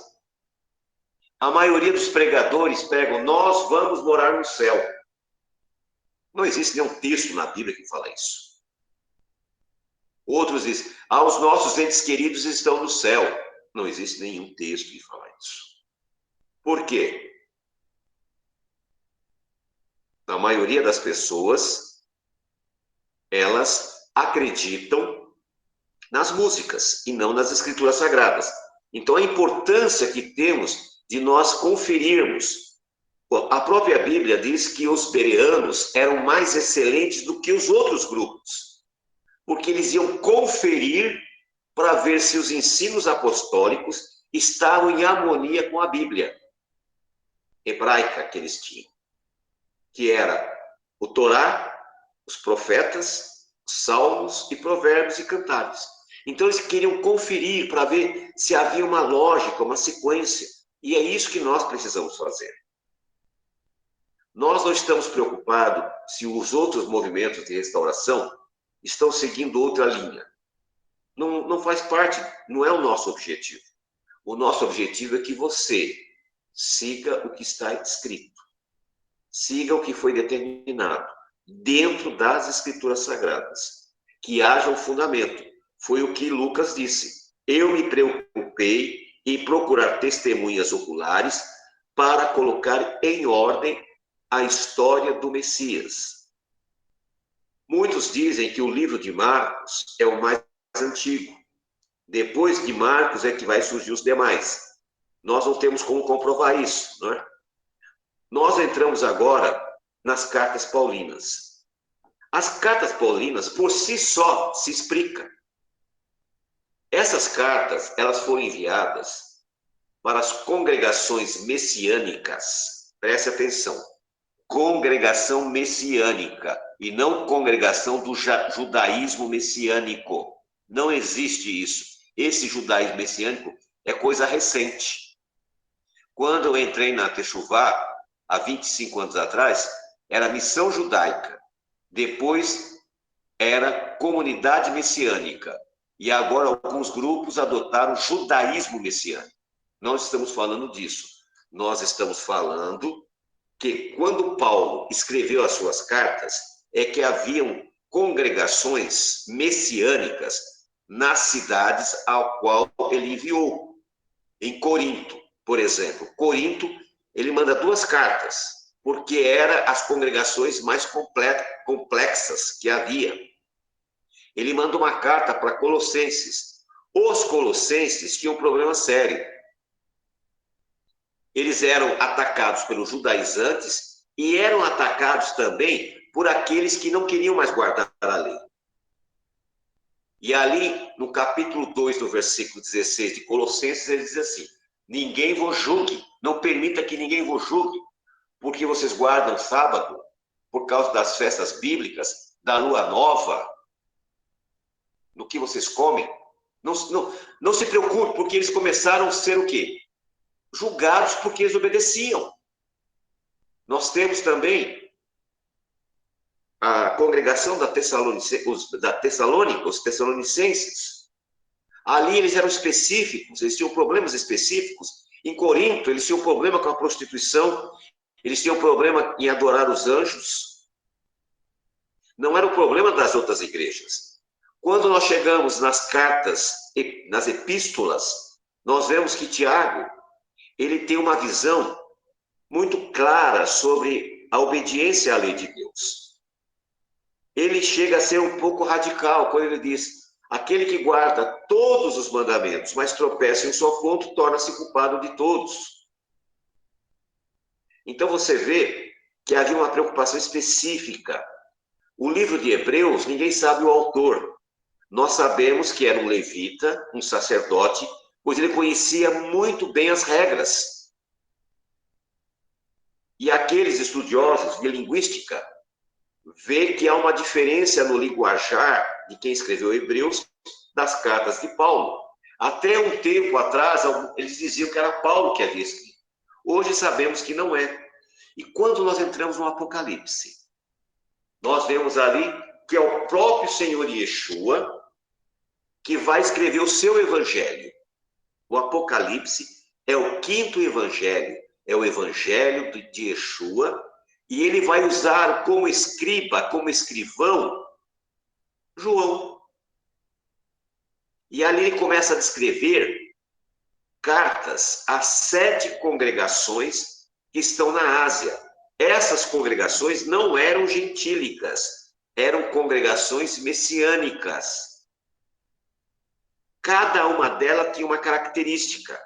A maioria dos pregadores pregam, nós vamos morar no céu. Não existe nenhum texto na Bíblia que fala isso. Outros dizem, os nossos entes queridos estão no céu. Não existe nenhum texto que fala isso. Por quê? A maioria das pessoas, elas acreditam nas músicas e não nas escrituras sagradas. Então, a importância que temos de nós conferirmos. A própria Bíblia diz que os bereanos eram mais excelentes do que os outros grupos, porque eles iam conferir para ver se os ensinos apostólicos estavam em harmonia com a Bíblia hebraica que eles tinham, que era o Torá, os profetas, os salmos e provérbios e cantares. Então eles queriam conferir para ver se havia uma lógica, uma sequência. E é isso que nós precisamos fazer. Nós não estamos preocupados se os outros movimentos de restauração estão seguindo outra linha. Não faz parte, não é o nosso objetivo. O nosso objetivo é que você siga o que está escrito. Siga o que foi determinado dentro das escrituras sagradas. Que haja um fundamento. Foi o que Lucas disse. Eu me preocupei em procurar testemunhas oculares para colocar em ordem a história do Messias. Muitos dizem que o livro de Marcos é o mais antigo. Depois de Marcos é que vai surgir os demais. Nós não temos como comprovar isso, não é? Nós entramos agora nas cartas paulinas. As cartas paulinas, por si só, se explicam. Essas cartas, elas foram enviadas para as congregações messiânicas. Preste atenção. Congregação messiânica e não congregação do judaísmo messiânico. Não existe isso. Esse judaísmo messiânico é coisa recente. Quando eu entrei na Techuvá, há 25 anos atrás, era missão judaica. Depois era comunidade messiânica. E agora alguns grupos adotaram o judaísmo messiânico. Não estamos falando disso. Nós estamos falando que quando Paulo escreveu as suas cartas, é que haviam congregações messiânicas nas cidades ao qual ele enviou. Em Corinto, por exemplo. Corinto, ele manda 2 cartas, porque eram as congregações mais complexas que havia. Ele manda uma carta para Colossenses. Os colossenses tinham um problema sério. Eles eram atacados pelos judaizantes e eram atacados também por aqueles que não queriam mais guardar a lei. E ali, no capítulo 2, do versículo 16 de Colossenses, ele diz assim, ninguém vos julgue, não permita que ninguém vos julgue, porque vocês guardam sábado por causa das festas bíblicas, da lua nova, no que vocês comem. Não se preocupe, porque eles começaram a ser o quê? Julgados porque eles obedeciam. Nós temos também a congregação da Tessalônica, os tessalonicenses. Ali eles eram específicos, eles tinham problemas específicos. Em Corinto, eles tinham problema com a prostituição, eles tinham problema em adorar os anjos. Não era o problema das outras igrejas. Quando nós chegamos nas cartas, nas epístolas nós vemos que Tiago, ele tem uma visão muito clara sobre a obediência à lei de Deus. Ele chega a ser um pouco radical quando ele diz: aquele que guarda todos os mandamentos, mas tropeça em um só ponto, torna-se culpado de todos. Então você vê que havia uma preocupação específica. O livro de Hebreus, ninguém sabe o autor. Nós sabemos que era um levita, um sacerdote, pois ele conhecia muito bem as regras. E aqueles estudiosos de linguística vê que há uma diferença no linguajar de quem escreveu Hebreus das cartas de Paulo. Até um tempo atrás, eles diziam que era Paulo que havia escrito. Hoje sabemos que não é. E quando nós entramos no Apocalipse, nós vemos ali que é o próprio Senhor Yeshua que vai escrever o seu evangelho. O Apocalipse é o quinto evangelho, é o evangelho de Yeshua, e ele vai usar como escriba, como escrivão, João. E ali ele começa a descrever cartas a 7 congregações que estão na Ásia. Essas congregações não eram gentílicas, eram congregações messiânicas. Cada uma delas tinha uma característica.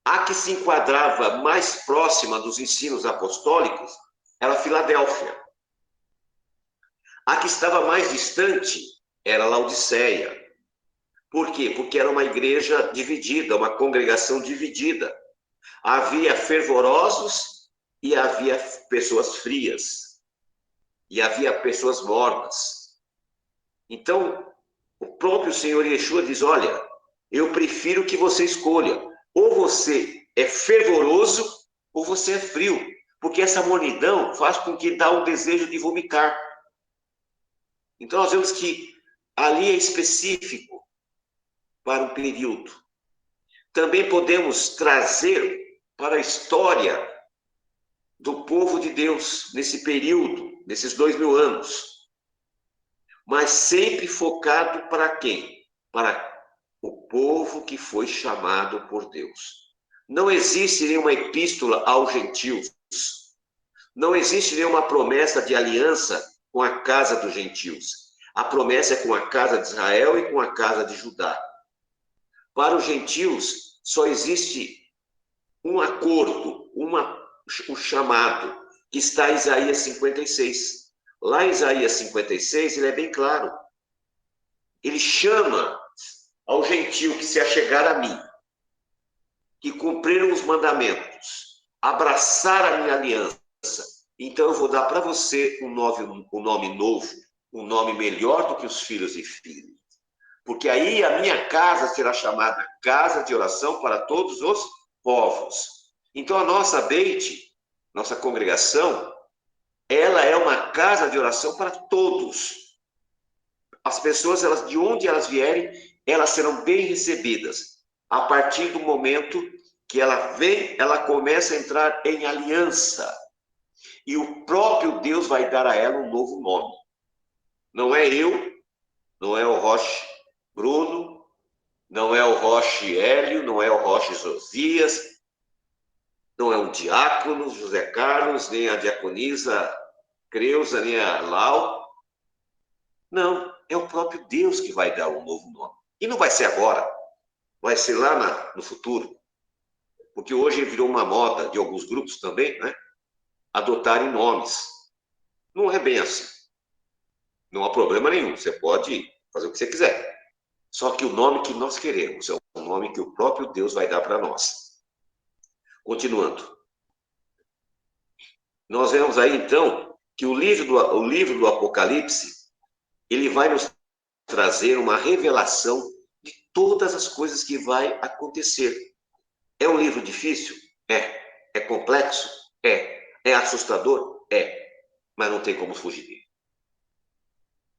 A que se enquadrava mais próxima dos ensinos apostólicos era Filadélfia. A que estava mais distante era Laodiceia. Por quê? Porque era uma igreja dividida, uma congregação dividida. Havia fervorosos e havia pessoas frias. E havia pessoas mornas. Então, o próprio Senhor Yeshua diz: olha, eu prefiro que você escolha. Ou você é fervoroso, ou você é frio. Porque essa mornidão faz com que dá o desejo de vomitar. Então, nós vemos que ali é específico para um período. Também podemos trazer para a história do povo de Deus nesse período, nesses 2000 anos. Mas sempre focado para quem? Para o povo que foi chamado por Deus. Não existe nenhuma epístola aos gentios. Não existe nenhuma promessa de aliança com a casa dos gentios. A promessa é com a casa de Israel e com a casa de Judá. Para os gentios, só existe um acordo, o chamado, que está em Isaías 56. Lá em Isaías 56, ele é bem claro. Ele chama ao gentio que se achegar a mim, que cumpriram os mandamentos, abraçar a minha aliança. Então eu vou dar para você um nome novo, um nome melhor do que os filhos e filhas. Porque aí a minha casa será chamada casa de oração para todos os povos. Então a nossa Beit, nossa congregação, ela é uma casa de oração para todos. As pessoas, de onde elas vierem, elas serão bem recebidas. A partir do momento que ela vem, ela começa a entrar em aliança. E o próprio Deus vai dar a ela um novo nome. Não é eu, não é o Roche Bruno, não é o Roche Hélio, não é o Roche Josias, não é o diácono José Carlos, nem a diaconisa Creuza, nem a Lau. Não, é o próprio Deus que vai dar um novo nome. E não vai ser agora, vai ser lá no futuro. Porque hoje virou uma moda de alguns grupos também, né? Adotarem nomes. Não é bem assim. Não há problema nenhum, você pode fazer o que você quiser. Só que o nome que nós queremos é o nome que o próprio Deus vai dar para nós. Continuando. Nós vemos aí, então, que o livro do Apocalipse, ele vai nos trazer uma revelação de todas as coisas que vai acontecer. É um livro difícil? É. É complexo? É. É assustador? É. Mas não tem como fugir dele.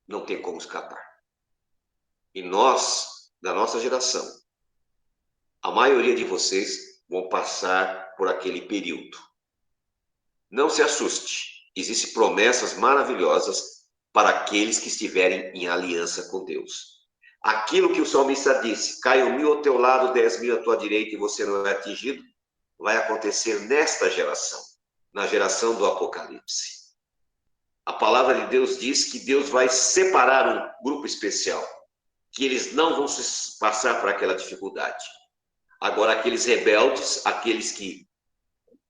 Não tem como escapar. E nós, da nossa geração, a maioria de vocês vão passar por aquele período. Não se assuste. Existem promessas maravilhosas para aqueles que estiverem em aliança com Deus. Aquilo que o salmista disse, caiam 1000 ao teu lado, 10.000 à tua direita e você não é atingido, vai acontecer nesta geração, na geração do Apocalipse. A palavra de Deus diz que Deus vai separar um grupo especial, que eles não vão se passar por aquela dificuldade. Agora, aqueles rebeldes, aqueles que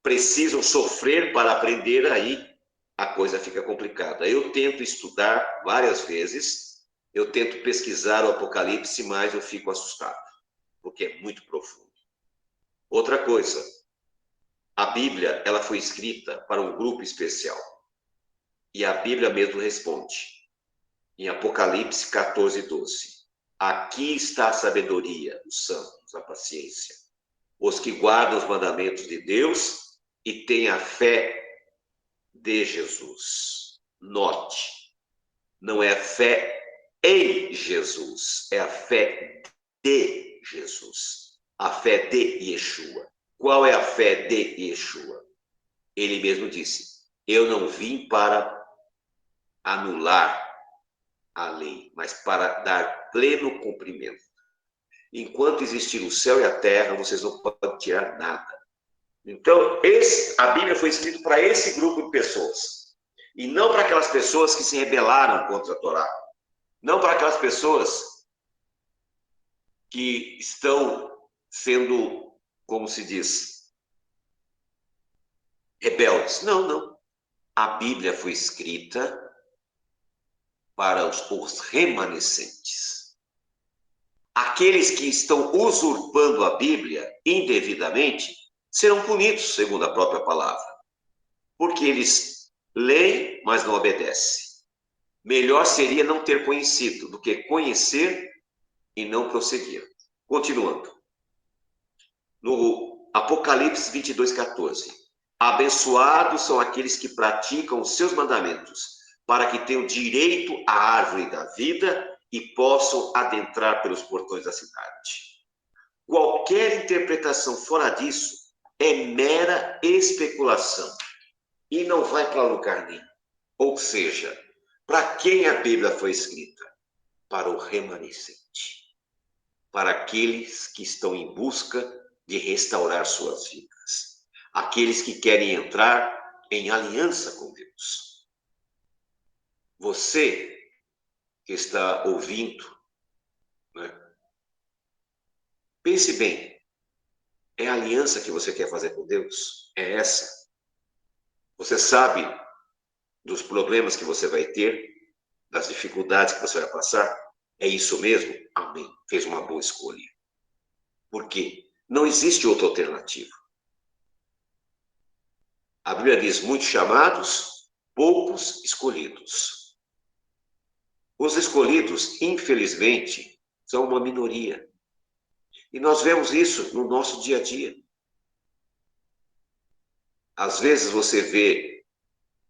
precisam sofrer para aprender, aí a coisa fica complicada. Eu tento estudar várias vezes, eu tento pesquisar o Apocalipse, mas eu fico assustado, porque é muito profundo. Outra coisa, a Bíblia, ela foi escrita para um grupo especial. E a Bíblia mesmo responde, em Apocalipse 14:12. Aqui está a sabedoria, os santos, a paciência, os que guardam os mandamentos de Deus e têm a fé de Jesus. Note, não é a fé em Jesus, é a fé de Jesus, a fé de Yeshua. Qual é a fé de Yeshua? Ele mesmo disse, eu não vim para anular a lei, mas para dar pleno cumprimento. Enquanto existir o céu e a terra, vocês não podem tirar nada. Então, a Bíblia foi escrita para esse grupo de pessoas. E não para aquelas pessoas que se rebelaram contra a Torá. Não para aquelas pessoas que estão sendo, como se diz, rebeldes. Não, não. A Bíblia foi escrita para os remanescentes. Aqueles que estão usurpando a Bíblia indevidamente serão punidos, segundo a própria palavra. Porque eles leem, mas não obedecem. Melhor seria não ter conhecido do que conhecer e não prosseguir. Continuando. No Apocalipse 22:14. Abençoados são aqueles que praticam os seus mandamentos, para que tenham direito à árvore da vida e possam adentrar pelos portões da cidade. Qualquer interpretação fora disso é mera especulação e não vai para lugar nenhum. Ou seja, para quem a Bíblia foi escrita? Para o remanescente. Para aqueles que estão em busca de restaurar suas vidas. Aqueles que querem entrar em aliança com Deus. Você que está ouvindo, né? Pense bem. É a aliança que você quer fazer com Deus? É essa? Você sabe dos problemas que você vai ter, das dificuldades que você vai passar? É isso mesmo? Amém. Fez uma boa escolha. Por quê? Não existe outra alternativa. A Bíblia diz, muitos chamados, poucos escolhidos. Os escolhidos, infelizmente, são uma minoria. E nós vemos isso no nosso dia a dia. Às vezes você vê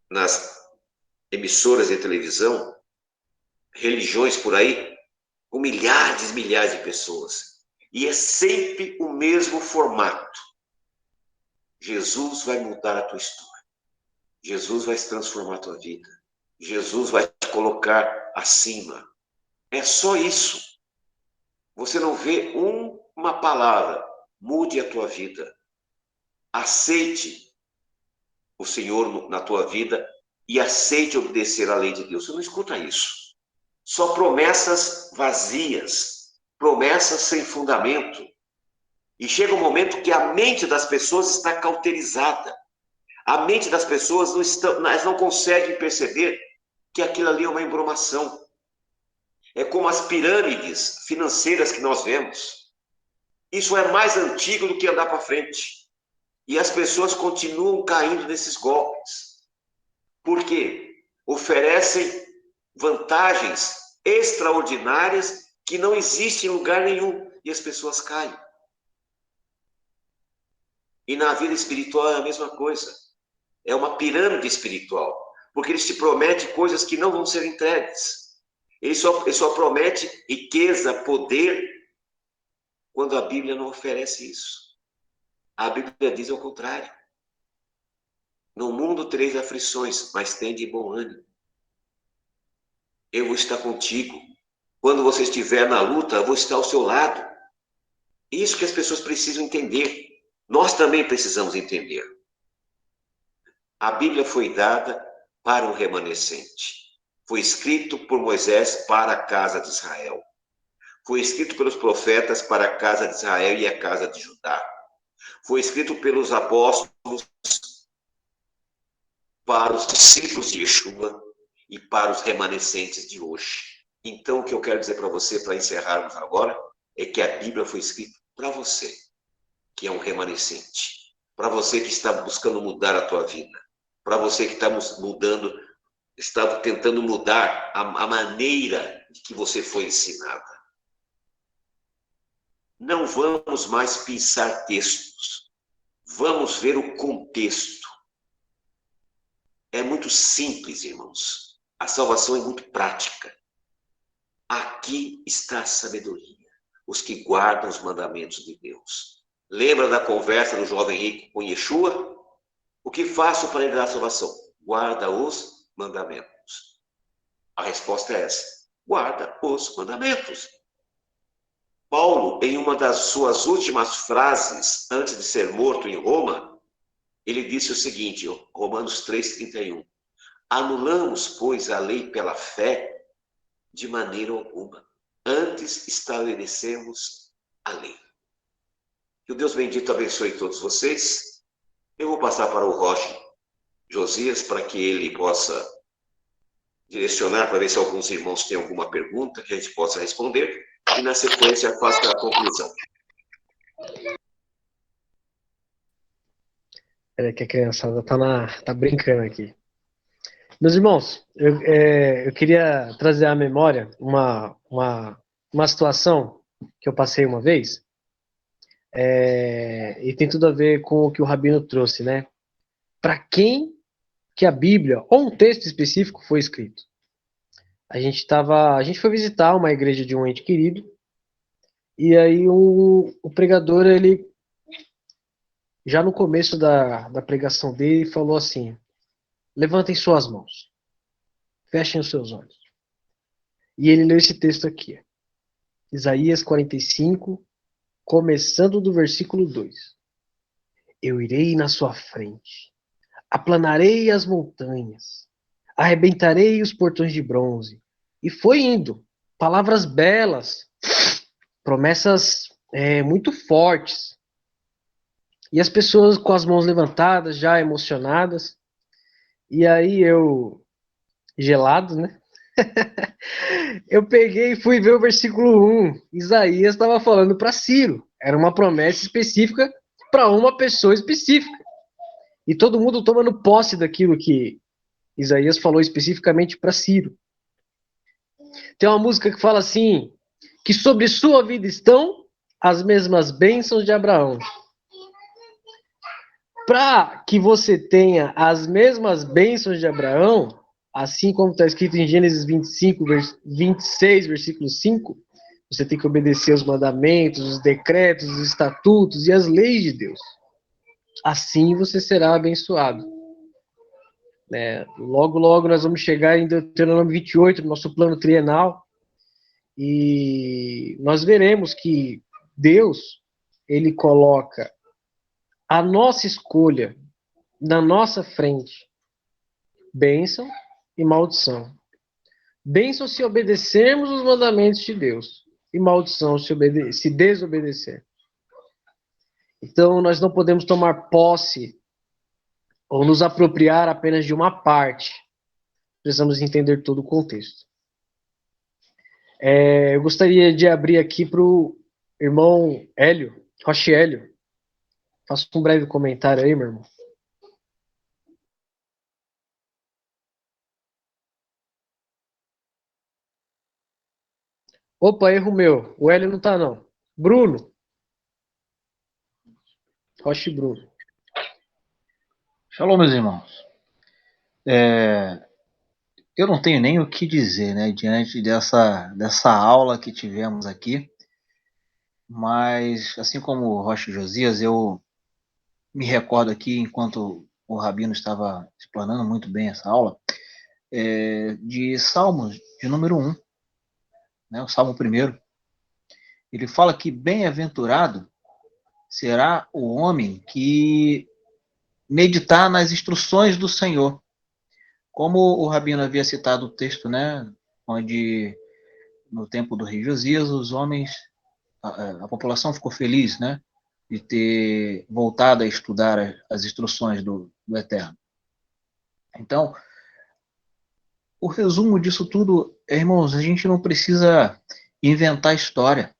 nas emissoras de televisão, religiões por aí, com milhares e milhares de pessoas. E é sempre o mesmo formato. Jesus vai mudar a tua história. Jesus vai transformar a tua vida. Jesus vai te colocar acima. É só isso. Você não vê uma palavra. Mude a tua vida. Aceite o Senhor na tua vida e aceite obedecer à lei de Deus. Você não escuta isso. Só promessas vazias, promessas sem fundamento. E chega um momento que a mente das pessoas está cauterizada. A mente das pessoas elas não conseguem perceber que aquilo ali é uma embromação. É como as pirâmides financeiras que nós vemos. Isso é mais antigo do que andar para frente. E as pessoas continuam caindo nesses golpes. Por quê? Oferecem vantagens extraordinárias que não existem em lugar nenhum. E as pessoas caem. E na vida espiritual é a mesma coisa. É uma pirâmide espiritual. Porque eles te prometem coisas que não vão ser entregues. Ele só promete riqueza, poder, quando a Bíblia não oferece isso. A Bíblia diz ao contrário. No mundo tereis aflições, mas tende bom ânimo. Eu vou estar contigo. Quando você estiver na luta, eu vou estar ao seu lado. Isso que as pessoas precisam entender. Nós também precisamos entender. A Bíblia foi dada para o remanescente. Foi escrito por Moisés para a casa de Israel. Foi escrito pelos profetas para a casa de Israel e a casa de Judá. Foi escrito pelos apóstolos para os discípulos de Yeshua e para os remanescentes de hoje. Então, o que eu quero dizer para você, para encerrarmos agora, é que a Bíblia foi escrita para você, que é um remanescente. Para você que está buscando mudar a tua vida. Para você que está mudando, está tentando mudar a maneira de que você foi ensinada. Não vamos mais pensar textos. Vamos ver o contexto. É muito simples, irmãos. A salvação é muito prática. Aqui está a sabedoria. Os que guardam os mandamentos de Deus. Lembra da conversa do jovem rico com Yeshua? O que faço para ele dar a salvação? Guarda os mandamentos. A resposta é essa. Guarda os mandamentos. Paulo, em uma das suas últimas frases, antes de ser morto em Roma, ele disse o seguinte, Romanos 3,31. Anulamos, pois, a lei pela fé de maneira alguma. Antes estabelecemos a lei. Que o Deus bendito abençoe todos vocês. Eu vou passar para o Roche Josias para que ele possa direcionar para ver se alguns irmãos têm alguma pergunta que a gente possa responder. E, na sequência, faça a conclusão. É que a criançada tá brincando aqui. Meus irmãos, eu queria trazer à memória uma situação que eu passei uma vez, e tem tudo a ver com o que o Rabino trouxe, né? Para quem que a Bíblia, ou um texto específico, foi escrito? A gente foi visitar uma igreja de um ente querido, e aí o pregador, ele, já no começo da pregação dele, falou assim: levantem suas mãos, fechem os seus olhos. E ele leu esse texto aqui, Isaías 45, começando do versículo 2. Eu irei na sua frente, aplanarei as montanhas, arrebentarei os portões de bronze. E foi indo. Palavras belas, promessas muito fortes. E as pessoas com as mãos levantadas, já emocionadas. E aí eu, gelado, né? Eu peguei e fui ver o versículo 1. Isaías estava falando para Ciro. Era uma promessa específica para uma pessoa específica. E todo mundo tomando posse daquilo que Isaías falou especificamente para Ciro. Tem uma música que fala assim, que sobre sua vida estão as mesmas bênçãos de Abraão. Para que você tenha as mesmas bênçãos de Abraão, assim como está escrito em Gênesis 26, versículo 5, você tem que obedecer os mandamentos, os decretos, os estatutos e as leis de Deus. Assim você será abençoado. Logo, logo nós vamos chegar em Deuteronômio 28, no nosso plano trienal, e nós veremos que Deus, ele coloca a nossa escolha na nossa frente, bênção e maldição. Bênção se obedecermos os mandamentos de Deus, e maldição se desobedecer. Então, nós não podemos tomar posse ou nos apropriar apenas de uma parte. Precisamos entender todo o contexto. Eu gostaria de abrir aqui para o irmão Hélio, Roche Hélio. Faça um breve comentário aí, meu irmão. Opa, erro meu. O Hélio não tá, não. Bruno. Roche Bruno. Shalom, meus irmãos. Eu não tenho nem o que dizer, né, diante dessa aula que tivemos aqui, mas, assim como o Rocha Josias, eu me recordo aqui, enquanto o Rabino estava explanando muito bem essa aula, de Salmos, de número 1, né, o Salmo 1, ele fala que bem-aventurado será o homem que meditar nas instruções do Senhor. Como o Rabino havia citado o texto, né, onde no tempo do rei Josias, os homens, a população ficou feliz, né, de ter voltado a estudar as instruções do Eterno. Então, o resumo disso tudo, irmãos, a gente não precisa inventar história.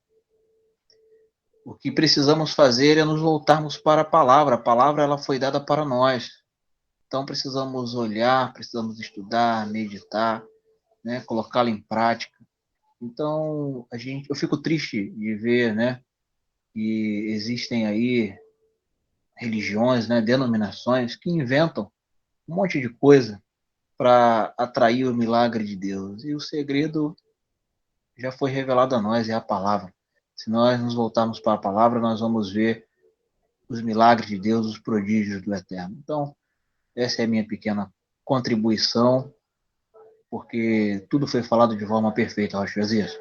O que precisamos fazer é nos voltarmos para a palavra. A palavra ela foi dada para nós. Então precisamos olhar, precisamos estudar, meditar, né, colocá-la em prática. Então eu fico triste de ver, né, que existem aí religiões, né, denominações que inventam um monte de coisa para atrair o milagre de Deus. E o segredo já foi revelado a nós, é a palavra. Se nós nos voltarmos para a palavra, nós vamos ver os milagres de Deus, os prodígios do Eterno. Então, essa é a minha pequena contribuição, porque tudo foi falado de forma perfeita, Rocha Josias.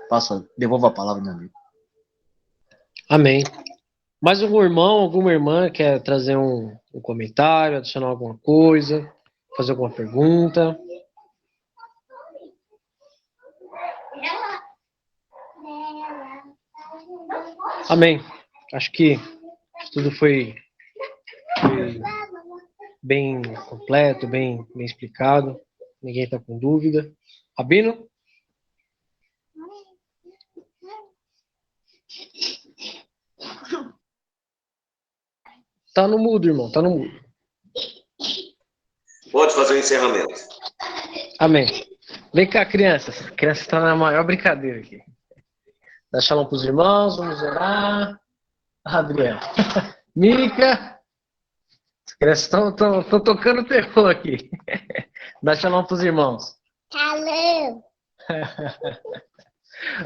Devolvo a palavra, meu amigo. Amém. Mais algum irmão, alguma irmã quer trazer um comentário, adicionar alguma coisa, fazer alguma pergunta? Amém. Acho que tudo foi bem completo, bem explicado. Ninguém está com dúvida. Rabino? Tá no mudo, irmão. Tá no mudo. Pode fazer o encerramento. Amém. Vem cá, crianças. A criança está na maior brincadeira aqui. Dá shalom para os irmãos. Vamos orar. Adriel. Mica. As crianças estão tocando terror aqui. Dá shalom para os irmãos. Shalom.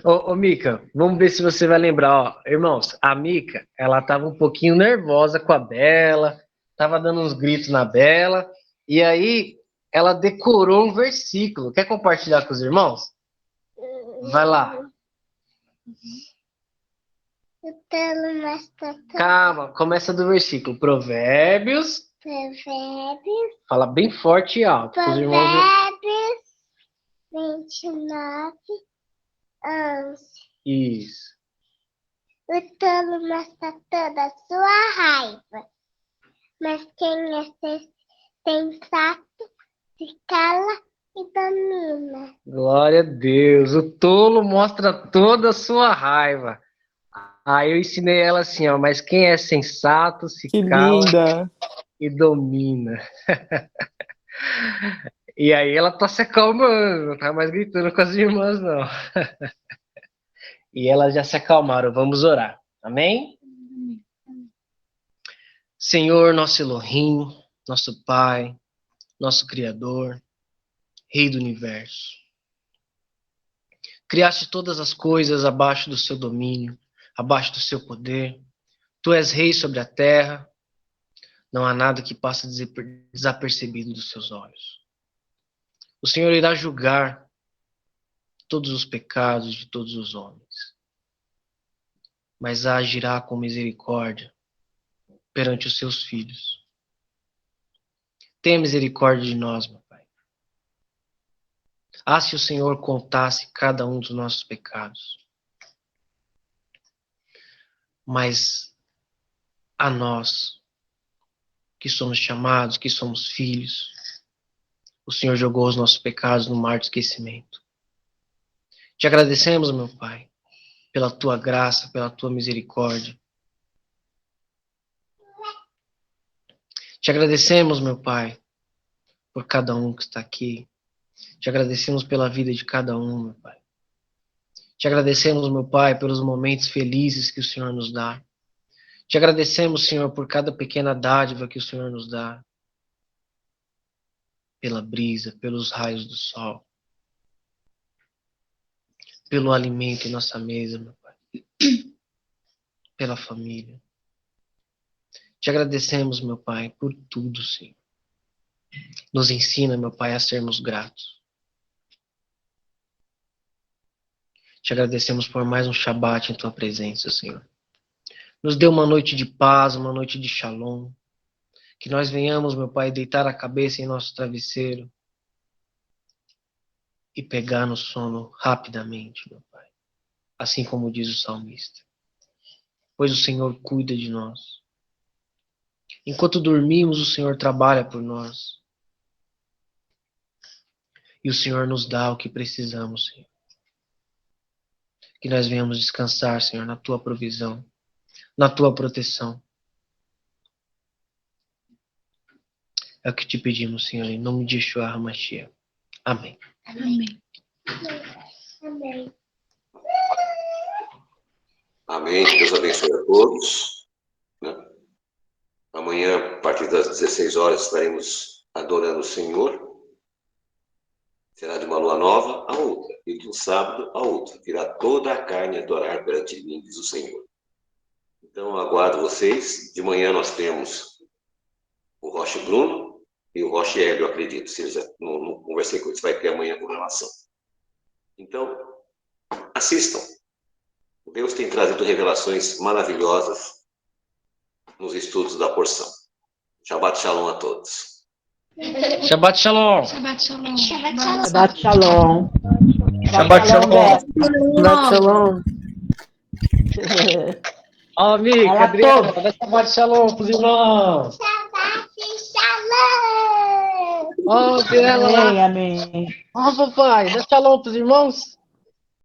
Ô, Mica, vamos ver se você vai lembrar. Ó, irmãos, a Mica, ela estava um pouquinho nervosa com a Bela, estava dando uns gritos na Bela, e aí ela decorou um versículo. Quer compartilhar com os irmãos? Vai lá. Calma, começa do versículo. Provérbios. Fala bem forte e alto. Provérbios 29, 11. Isso. O tolo mostra toda a sua raiva, mas quem é sensato se cala e domina. Glória a Deus. O tolo mostra toda a sua raiva. Aí eu ensinei ela assim, ó, mas quem é sensato se Que cala linda! e domina. E aí ela tá se acalmando, não tá mais gritando com as irmãs, não. E elas já se acalmaram, vamos orar. Amém? Senhor, nosso Elohim, nosso Pai, nosso Criador, Rei do Universo. Criaste todas as coisas abaixo do seu domínio, abaixo do seu poder. Tu és rei sobre a terra. Não há nada que passe desapercebido dos seus olhos. O Senhor irá julgar todos os pecados de todos os homens, mas agirá com misericórdia perante os seus filhos. Tenha misericórdia de nós, meu Pai. Ah, se o Senhor contasse cada um dos nossos pecados. Mas a nós, que somos chamados, que somos filhos, o Senhor jogou os nossos pecados no mar do esquecimento. Te agradecemos, meu Pai, pela tua graça, pela tua misericórdia. Te agradecemos, meu Pai, por cada um que está aqui. Te agradecemos pela vida de cada um, meu Pai. Te agradecemos, meu Pai, pelos momentos felizes que o Senhor nos dá. Te agradecemos, Senhor, por cada pequena dádiva que o Senhor nos dá. Pela brisa, pelos raios do sol. Pelo alimento em nossa mesa, meu Pai. Pela família. Te agradecemos, meu Pai, por tudo, Senhor. Nos ensina, meu Pai, a sermos gratos. Te agradecemos por mais um Shabat em tua presença, Senhor. Nos dê uma noite de paz, uma noite de shalom. Que nós venhamos, meu Pai, deitar a cabeça em nosso travesseiro e pegar no sono rapidamente, meu Pai. Assim como diz o salmista. Pois o Senhor cuida de nós. Enquanto dormimos, o Senhor trabalha por nós. E o Senhor nos dá o que precisamos, Senhor. Que nós venhamos descansar, Senhor, na tua provisão, na tua proteção. É o que te pedimos, Senhor, em nome de Yeshua HaMashiach. Amém. Amém. Amém. Amém. Que Deus abençoe a todos. Né? Amanhã, a partir das 16 horas, estaremos adorando o Senhor. Será de uma lua nova a outra, e de um sábado a outro. Virá toda a carne adorar perante mim, diz o Senhor. Então, aguardo vocês. De manhã nós temos o Roche Bruno e o Roche Hélio, eu acredito. Se eles não conversei com eles, vai ter amanhã com relação. Então, assistam. Deus tem trazido revelações maravilhosas nos estudos da porção. Shabbat Shalom a todos. Shabbat Shalom. Shabbat shalom. Shabbat shalom. Shabbat Shalom. Shabbat shalom. Ó, amiga, Fala Adriana, todo. dá Shabbat Shalom pros irmãos. Shabbat Shalom. Ó, Adriana lá. Amém, amém. Ó, papai, dá Shalom pros irmãos.